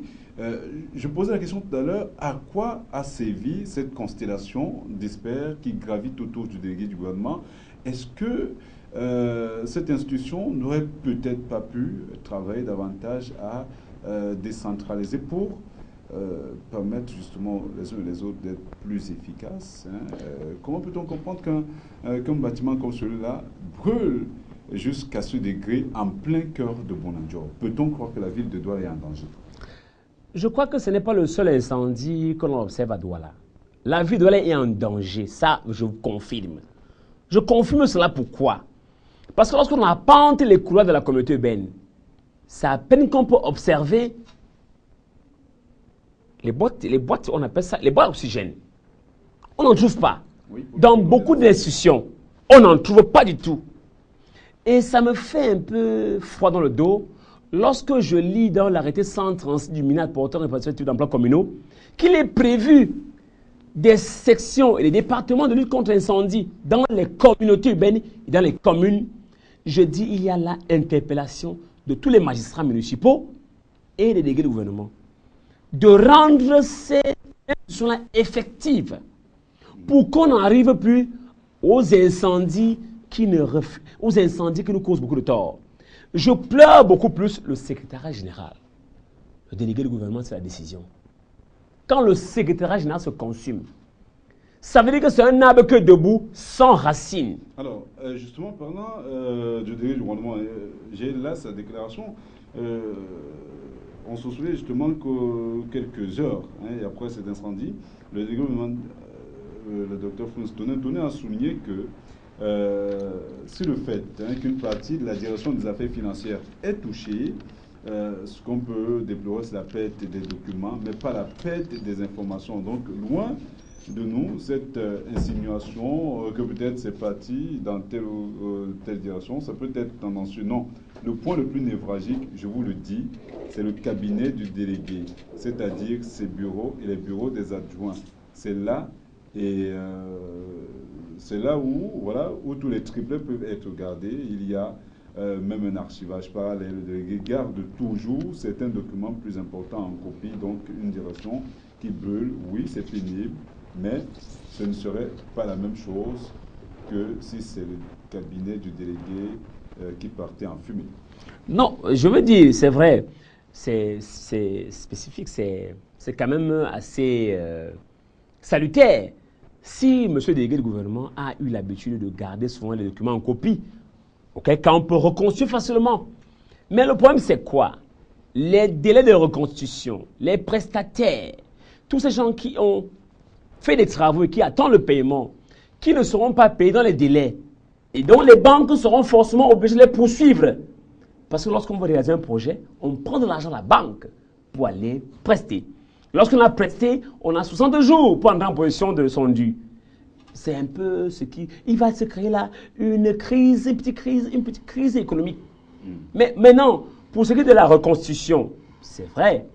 Speaker 1: Je posais la question tout à l'heure, à quoi a servi cette constellation d'experts qui gravitent autour du délégué du gouvernement? Est-ce que cette institution n'aurait peut-être pas pu travailler davantage à décentraliser pour permettre justement les uns et les autres d'être plus efficaces, hein? Comment peut-on comprendre qu'un bâtiment comme celui-là brûle jusqu'à ce degré en plein cœur de Bonandior? Peut-on croire que la ville de Douala est en danger?
Speaker 2: Je crois que ce n'est pas le seul incendie que l'on observe à Douala. La ville de Douala est en danger, ça je vous confirme. Je confirme cela pourquoi? Parce que lorsqu'on apporte les couloirs de la communauté urbaine, c'est à peine qu'on peut observer les boîtes, on appelle ça les boîtes d'oxygène. On n'en trouve pas. Oui, dans beaucoup d'institutions, on n'en trouve pas du tout. Et ça me fait un peu froid dans le dos lorsque je lis dans l'arrêté 136 du MINAD portant répartition d'emplois communaux qu'il est prévu des sections et des départements de lutte contre l'incendie dans les communautés urbaines et dans les communes, je dis il y a là interpellation de tous les magistrats municipaux et des délégués du gouvernement de rendre ces institutions-là effectives pour qu'on n'arrive plus aux incendies qui nous causent beaucoup de tort. Je pleure beaucoup plus le secrétariat général. Le délégué du gouvernement, c'est la décision. Quand le secrétariat général se consume, ça veut dire que c'est un arbre que debout, sans racines.
Speaker 1: Alors, justement, parlant du délégué du gouvernement, j'ai là sa déclaration. On se souvient justement que quelques heures après cet incendie, le délégué du gouvernement, le docteur Franz Tonnet a souligné que si le fait qu'une partie de la direction des affaires financières est touchée, ce qu'on peut déplorer, c'est la perte des documents, mais pas la perte des informations. Donc, loin de nous, cette insinuation que peut-être c'est parti dans telle ou telle direction, ça peut être tendancieux. Non, le point le plus névralgique, je vous le dis, c'est le cabinet du délégué, c'est-à-dire ses bureaux et les bureaux des adjoints. C'est là et c'est là où, voilà, où tous les triplets peuvent être gardés. Il y a même un archivage parallèle. Le délégué garde toujours certains documents plus importants en copie, donc une direction qui brûle, oui, c'est pénible, mais ce ne serait pas la même chose que si c'est le cabinet du délégué qui partait en fumée.
Speaker 2: Non, je veux dire, c'est vrai, c'est spécifique, c'est quand même assez salutaire. Si M. le délégué du gouvernement a eu l'habitude de garder souvent les documents en copie, quand on peut reconstruire facilement. Mais le problème, c'est quoi? Les délais de reconstitution, les prestataires, tous ces gens qui ont fait des travaux et qui attendent le paiement, qui ne seront pas payés dans les délais, et dont les banques seront forcément obligées de les poursuivre. Parce que lorsqu'on veut réaliser un projet, on prend de l'argent à la banque pour aller prester. Lorsqu'on a presté, on a 60 jours pour entrer en position de son dû. C'est un peu ce qui... Il va se créer là une petite crise économique. Mais maintenant, pour ce qui est de la reconstitution, c'est vrai,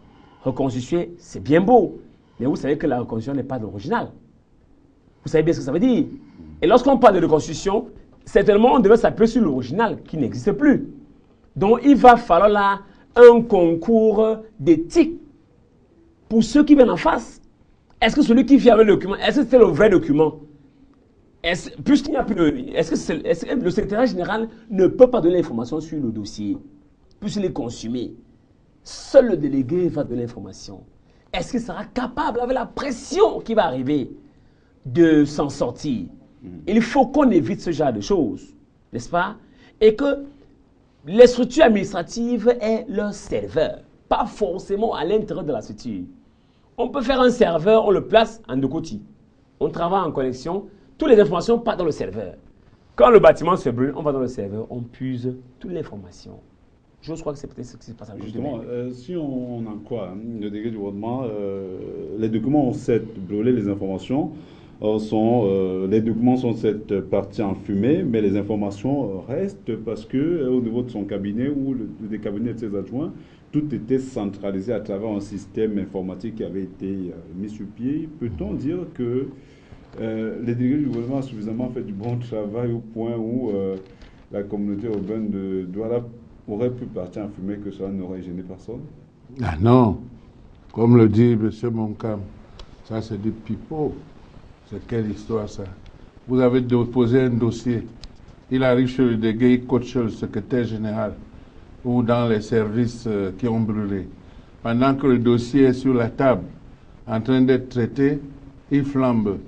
Speaker 2: reconstituer, c'est bien beau. Mais vous savez que la reconstitution n'est pas l'original. Vous savez bien ce que ça veut dire. Et lorsqu'on parle de reconstitution, certainement on devait s'appuyer sur l'original qui n'existe plus. Donc il va falloir là un concours d'éthique pour ceux qui viennent en face. Est-ce que celui qui vient avec le document, est-ce que c'est le vrai document? Puisqu'il n'y a plus de... Est-ce que le secrétaire général ne peut pas donner l'information sur le dossier, puisqu'il est consumé? Seul le délégué va donner l'information. Est-ce qu'il sera capable, avec la pression qui va arriver, de s'en sortir? Il faut qu'on évite ce genre de choses, n'est-ce pas? Et que les structures administratives aient leur serveur, pas forcément à l'intérieur de la structure. On peut faire un serveur, on le place en deux côtés. On travaille en connexion, toutes les informations partent dans le serveur. Quand le bâtiment se brûle, on va dans le serveur, on puise toute l'information. Je crois que c'est peut-être ce qui se passe à
Speaker 1: justement. Si on en croit le délégué du gouvernement, les documents ont certes brûlé, les informations les documents sont cette partie en fumée, mais les informations restent parce que au niveau de son cabinet ou des cabinets de ses adjoints, tout était centralisé à travers un système informatique qui avait été mis sur pied. Peut-on dire que les délégués du gouvernement ont suffisamment fait du bon travail au point où la communauté urbaine de Douala aurait pu partir en fumée, que cela n'aurait gêné personne?
Speaker 3: Ah non, comme le dit M. Moncam, ça c'est du pipeau. C'est quelle histoire ça? Vous avez déposé un dossier, il arrive chez le délégué, il coach le secrétaire général ou dans les services qui ont brûlé. Pendant que le dossier est sur la table, en train d'être traité, il flambe.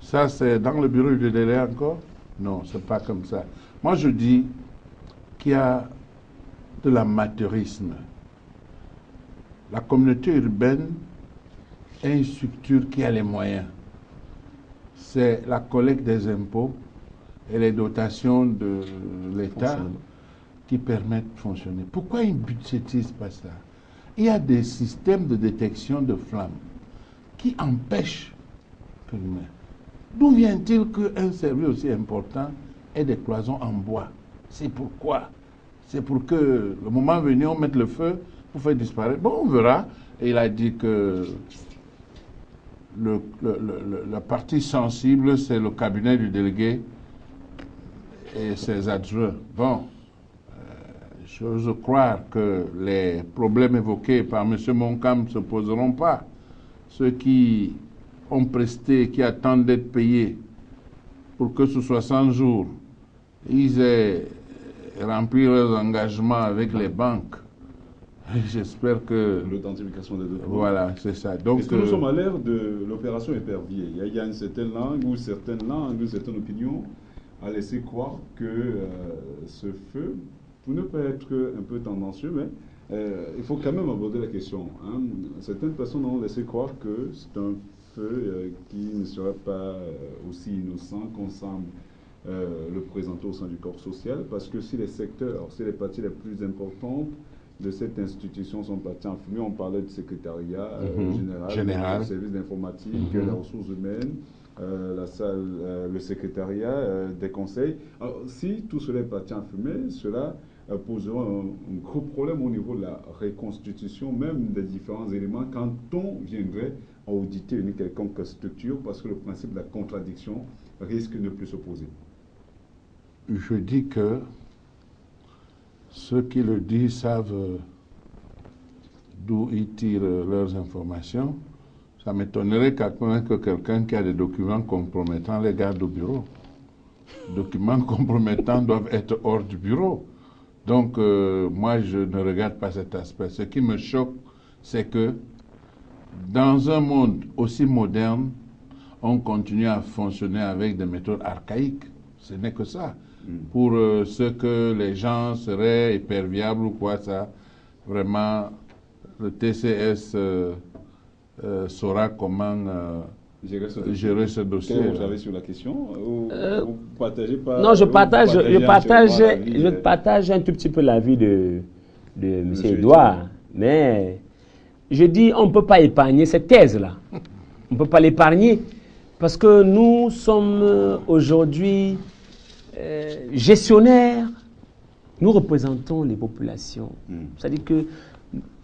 Speaker 3: Ça c'est dans le bureau du délai encore? Non, c'est pas comme ça. Moi je dis qu'il y a de l'amateurisme. La communauté urbaine est une structure qui a les moyens. C'est la collecte des impôts et les dotations de l'État qui permettent de fonctionner. Pourquoi ils ne budgétisent pas ça? Il y a des systèmes de détection de flammes qui empêchent que l'humain. D'où vient-il qu'un service aussi important ait des cloisons en bois? C'est pourquoi? C'est pour que le moment venu, on mette le feu pour faire disparaître. Bon, on verra. Et il a dit que la partie sensible, c'est le cabinet du délégué et ses adjoints. Bon, j'ose croire que les problèmes évoqués par M. Moncam ne se poseront pas. Ceux qui ont presté, qui attendent d'être payés pour que sous 60 jours, ils aient rempli leurs engagements avec les banques. J'espère que...
Speaker 1: L'authentification des documents.
Speaker 3: Voilà, c'est ça. Donc,
Speaker 1: est-ce que nous sommes à l'ère de l'opération épervier? Il y a une certaine langue ou certaines langues, une certaine opinion à laisser croire que ce feu, pour ne pas être un peu tendancieux, mais il faut quand même aborder la question. Hein. Certaines personnes ont laissé croire que c'est un feu qui ne serait pas aussi innocent qu'on semble le présenter au sein du corps social, parce que si les secteurs, si les parties les plus importantes de cette institution sont parties en fumée, on parlait du secrétariat général, le service d'informatique, les ressources humaines, la salle, le secrétariat des conseils. Alors, si tout cela est parti en fumée, cela posera un gros problème au niveau de la reconstitution même des différents éléments quand on viendrait à auditer une quelconque structure, parce que le principe de la contradiction risque de ne plus se poser.
Speaker 3: Je dis que ceux qui le disent savent d'où ils tirent leurs informations. Ça m'étonnerait que quelqu'un qui a des documents compromettants les garde au bureau. Les documents compromettants doivent être hors du bureau. Donc, moi, je ne regarde pas cet aspect. Ce qui me choque, c'est que dans un monde aussi moderne, on continue à fonctionner avec des méthodes archaïques. Ce n'est que ça. Pour ce que les gens seraient éperviables ou quoi, ça, vraiment, le TCS saura comment gérer ce dossier.
Speaker 1: Quel est votre avis sur la question? Vous partagez pas?
Speaker 2: Non, je partage un tout petit peu l'avis de M. Edouard, mais je dis on ne peut pas épargner cette thèse-là. On ne peut pas l'épargner parce que nous sommes aujourd'hui gestionnaires, nous représentons les populations. C'est-à-dire que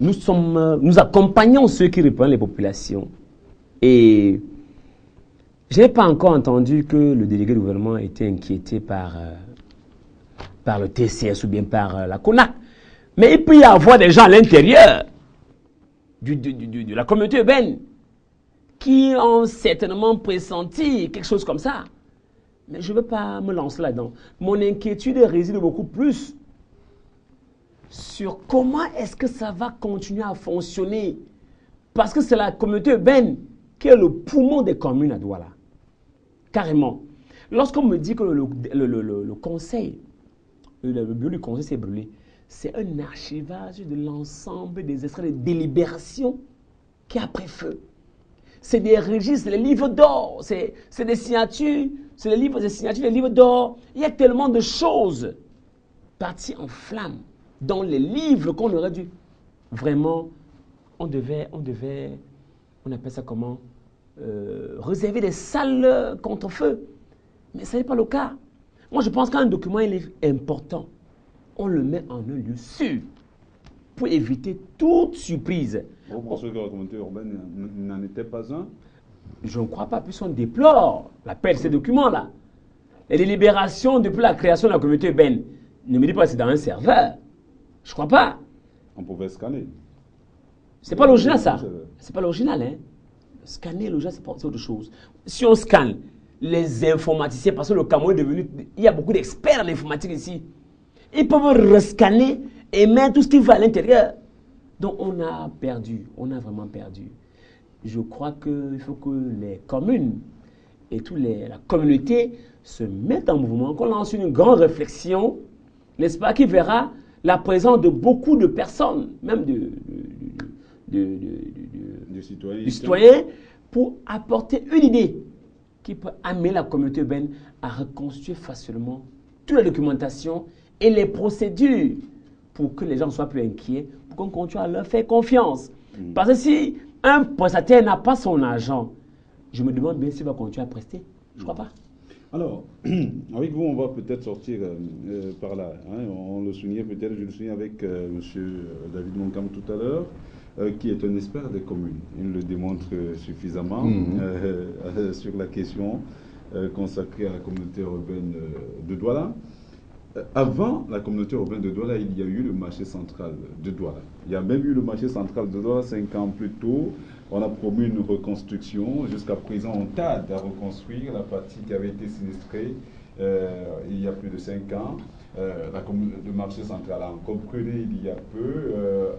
Speaker 2: nous accompagnons ceux qui représentent les populations. Et je n'ai pas encore entendu que le délégué du gouvernement était inquiété par le TCS ou bien par la CONAC. Mais il peut y avoir des gens à l'intérieur de la communauté urbaine qui ont certainement pressenti quelque chose comme ça. Mais je ne veux pas me lancer là-dedans. Mon inquiétude réside beaucoup plus sur comment est-ce que ça va continuer à fonctionner. Parce que c'est la communauté urbaine qui est le poumon des communes à Douala. Carrément. Lorsqu'on me dit que le conseil, le bureau du conseil s'est brûlé, c'est un archivage de l'ensemble des extraits de délibération qui a pris feu. C'est des registres, les livres d'or, c'est des signatures, c'est les livres, des signatures, les livres d'or. Il y a tellement de choses parties en flammes dans les livres qu'on aurait dû. Vraiment, on appelle ça comment? Réserver des salles contre feu. Mais ce n'est pas le cas. Moi, je pense qu'un document il est important. On le met en un lieu sûr pour éviter toute surprise.
Speaker 1: Vous pensez que la communauté urbaine n'en était pas un?
Speaker 2: Je ne crois pas, puisqu'on déplore l'appel de ces documents-là. Les délibérations depuis la création de la communauté urbaine, ne me dites pas que c'est dans un serveur. Je ne crois pas.
Speaker 1: On pouvait scanner.
Speaker 2: C'est pas l'original, ça. C'est pas l'original, hein. Scanner l'original, c'est autre chose. Si on scanne les informaticiens, parce que le Cameroun est devenu... Il y a beaucoup d'experts en informatique ici. Ils peuvent rescanner et mettre tout ce qui va à l'intérieur. Donc on a perdu, on a vraiment perdu. Je crois qu'il faut que les communes et toute la communauté se mettent en mouvement, qu'on lance une grande réflexion, n'est-ce pas, qui verra la présence de beaucoup de personnes, même
Speaker 1: du
Speaker 2: citoyen, pour apporter une idée qui peut amener la communauté urbaine à reconstruire facilement toute la documentation et les procédures pour que les gens soient plus inquiets, pour qu'on continue à leur faire confiance. Parce que si un prestataire n'a pas son argent, je me demande bien s'il va continuer à prester. Je ne crois pas.
Speaker 1: Alors, avec vous, on va peut-être sortir par là. Hein. On le soulignait peut-être, je le souligne avec M. David Moncam tout à l'heure. qui est un expert des communes. Il le démontre suffisamment sur la question consacrée à la communauté urbaine de Douala. Avant la communauté urbaine de Douala, il y a eu le marché central de Douala. Il y a même eu le marché central de Douala 5 ans plus tôt. On a promis une reconstruction. Jusqu'à présent, on tarde à reconstruire la partie qui avait été sinistrée il y a plus de 5 ans. Le marché central a encore brûlé il y a peu.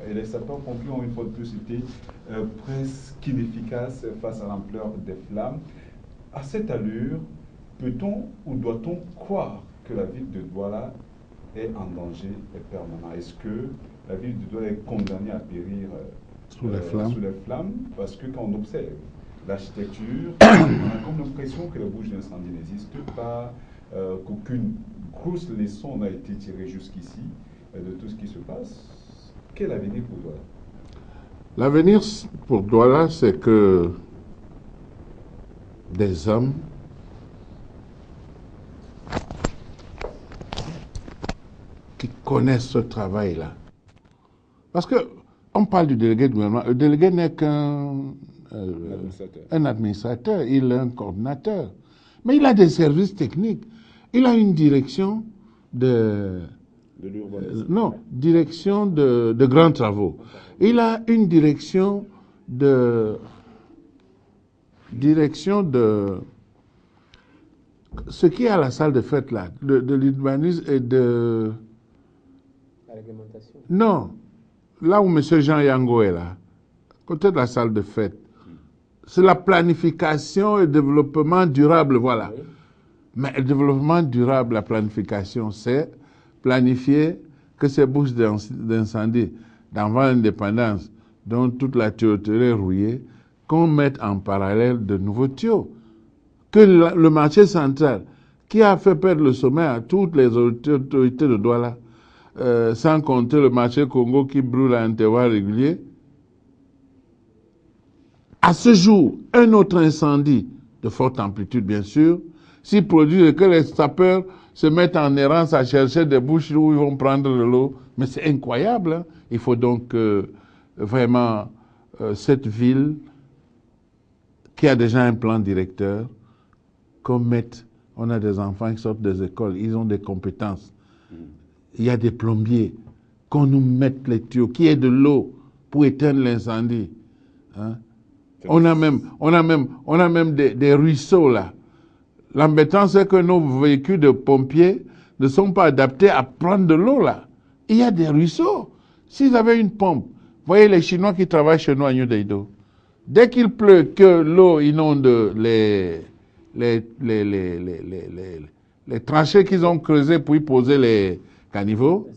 Speaker 1: Et les sapeurs-pompiers ont une fois de plus été presque inefficaces face à l'ampleur des flammes. À cette allure, peut-on ou doit-on croire que la ville de Douala est en danger permanent? Est-ce que la ville de Douala est condamnée à périr sous les flammes? Parce que quand on observe l'architecture, on a comme l'impression que la bouche d'incendie n'existe pas, qu'aucune grosse leçon n'a été tirée jusqu'ici de tout ce qui se passe. Quel avenir pour Douala?
Speaker 3: L'avenir pour Douala, c'est que des hommes qui connaissent ce travail-là. Parce qu'on parle du délégué de gouvernement. Le délégué n'est qu'un administrateur, il est un coordinateur. Mais il a des services techniques. Il a une direction direction de grands travaux. Il a une direction de ce qui est à la salle de fête là, de l'urbanisme et de...
Speaker 2: La réglementation.
Speaker 3: Non, là où M. Jean Yango est là, côté de la salle de fête, c'est la planification et le développement durable, voilà. Oui. Mais le développement durable, la planification, c'est planifier que ces bouches d'incendie d'avant l'indépendance, dont toute la tuyauterie est rouillée, qu'on mette en parallèle de nouveaux tuyaux. Que le marché central, qui a fait perdre le sommeil à toutes les autorités de Douala, sans compter le marché Congo qui brûle à intervalles réguliers, à ce jour, un autre incendie, de forte amplitude bien sûr, s'il produit et que les sapeurs se mettent en errance à chercher des bouches où ils vont prendre de l'eau, mais c'est incroyable. Hein? Il faut donc vraiment cette ville qui a déjà un plan directeur, qu'on mette, on a des enfants qui sortent des écoles, ils ont des compétences. Il y a des plombiers, qu'on nous mette les tuyaux, qu'il y ait de l'eau pour éteindre l'incendie. Hein? On a même des ruisseaux là. L'embêtant, c'est que nos véhicules de pompiers ne sont pas adaptés à prendre de l'eau là. Il y a des ruisseaux. S'ils avaient une pompe, voyez les Chinois qui travaillent chez nous à New Daido. Dès qu'il pleut, que l'eau inonde les tranchées qu'ils ont creusées pour y poser les caniveaux,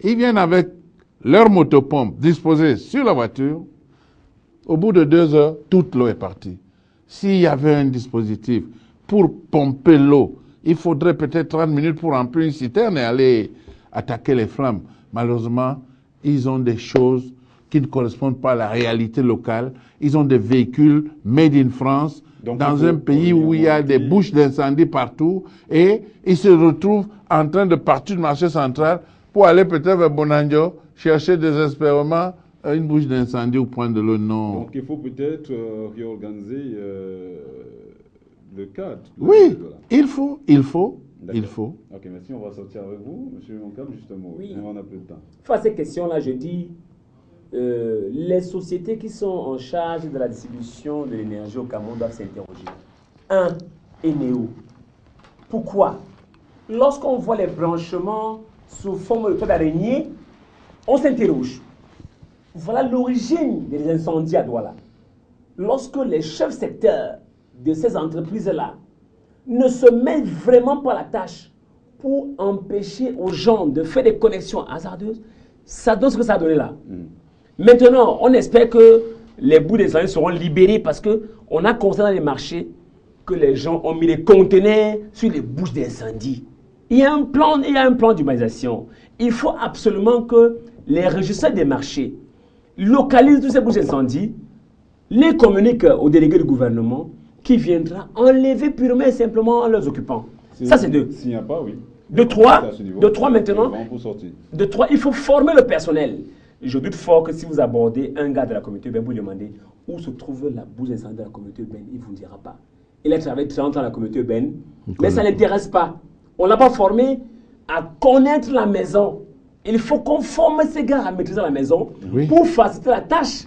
Speaker 3: ils viennent avec leur motopompe disposée sur la voiture. Au bout de 2 heures, toute l'eau est partie. S'il y avait un dispositif pour pomper l'eau, il faudrait peut-être 30 minutes pour remplir une citerne et aller attaquer les flammes. Malheureusement, ils ont des choses qui ne correspondent pas à la réalité locale. Ils ont des véhicules made in France, donc, dans un pays où il y a des bouches d'incendie partout, et ils se retrouvent en train de partir du marché central pour aller peut-être vers Bonanjo, chercher désespérément une bouche d'incendie ou prendre de l'eau. Non.
Speaker 1: Donc il faut peut-être réorganiser le cadre.
Speaker 3: Oui, il faut.
Speaker 1: Ok, merci. On va sortir avec vous. Monsieur Moncam, justement.
Speaker 2: Oui.
Speaker 1: On a peu de temps.
Speaker 2: Face à ces questions-là, je dis, les sociétés qui sont en charge de la distribution de l'énergie au Cameroun doivent s'interroger. 1. Eneo. Pourquoi? Lorsqu'on voit les branchements sous forme de toile d'araignée, on s'interroge. Voilà l'origine des incendies à Douala. Lorsque les chefs secteurs de ces entreprises-là ne se mettent vraiment pas à la tâche pour empêcher aux gens de faire des connexions hasardeuses, ça donne ce que ça a donné là. Maintenant, on espère que les bouts d'incendie seront libérés parce qu'on a constaté dans les marchés que les gens ont mis des conteneurs sur les bouches d'incendie. Il y a un plan d'humanisation. Il faut absolument que les régisseurs des marchés localisent tous ces bouches d'incendie, les communiquent aux délégués du gouvernement qui viendra enlever purement et simplement leurs occupants. Ça, c'est 2.
Speaker 1: S'il n'y a pas, oui.
Speaker 2: De 3 maintenant,
Speaker 1: pour sortir.
Speaker 2: de 3, il faut former le personnel. Je doute fort que si vous abordez un gars de la communauté urbaine, vous lui demandez où se trouve la bouche d'incendie de la communauté urbaine, il ne vous dira pas. Il a travaillé 30 ans dans la communauté urbaine, mais ça ne l'intéresse pas. On ne l'a pas formé à connaître la maison. Il faut qu'on forme ces gars à maîtriser la maison pour faciliter la tâche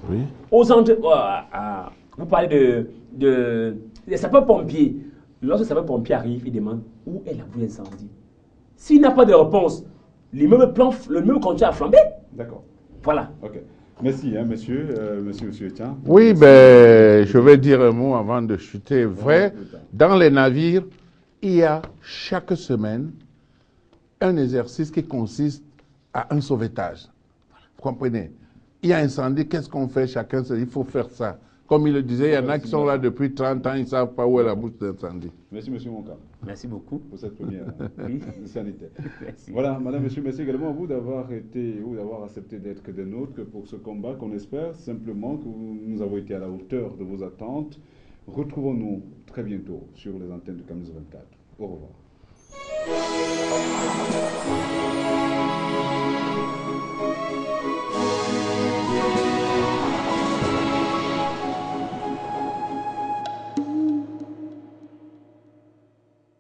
Speaker 2: aux gens. Vous parlez des sapeurs-pompiers. Lorsque le sapeur-pompier arrive, il demande où est la bouche d'incendie. S'il n'a pas de réponse, l'immeuble continue à flamber.
Speaker 1: D'accord.
Speaker 2: Voilà.
Speaker 1: Ok. Merci, hein, monsieur Etienne.
Speaker 3: Oui, ben, je vais dire un mot avant de chuter. Vrai, dans les navires, il y a chaque semaine un exercice qui consiste à un sauvetage. Vous comprenez? Il y a incendie, qu'est-ce qu'on fait? Chacun se dit, il faut faire ça. Comme il le disait, il y en a qui sont là depuis 30 ans, ils ne savent pas où est la bouche d'incendie.
Speaker 1: Merci, monsieur Monka.
Speaker 2: Merci beaucoup.
Speaker 1: Pour cette première sanitaire. Voilà, madame, monsieur, merci également à vous d'avoir été ou d'avoir accepté d'être des nôtres pour ce combat qu'on espère simplement que nous avons été à la hauteur de vos attentes. Retrouvons-nous très bientôt sur les antennes de CAMNEWS 24. Au revoir.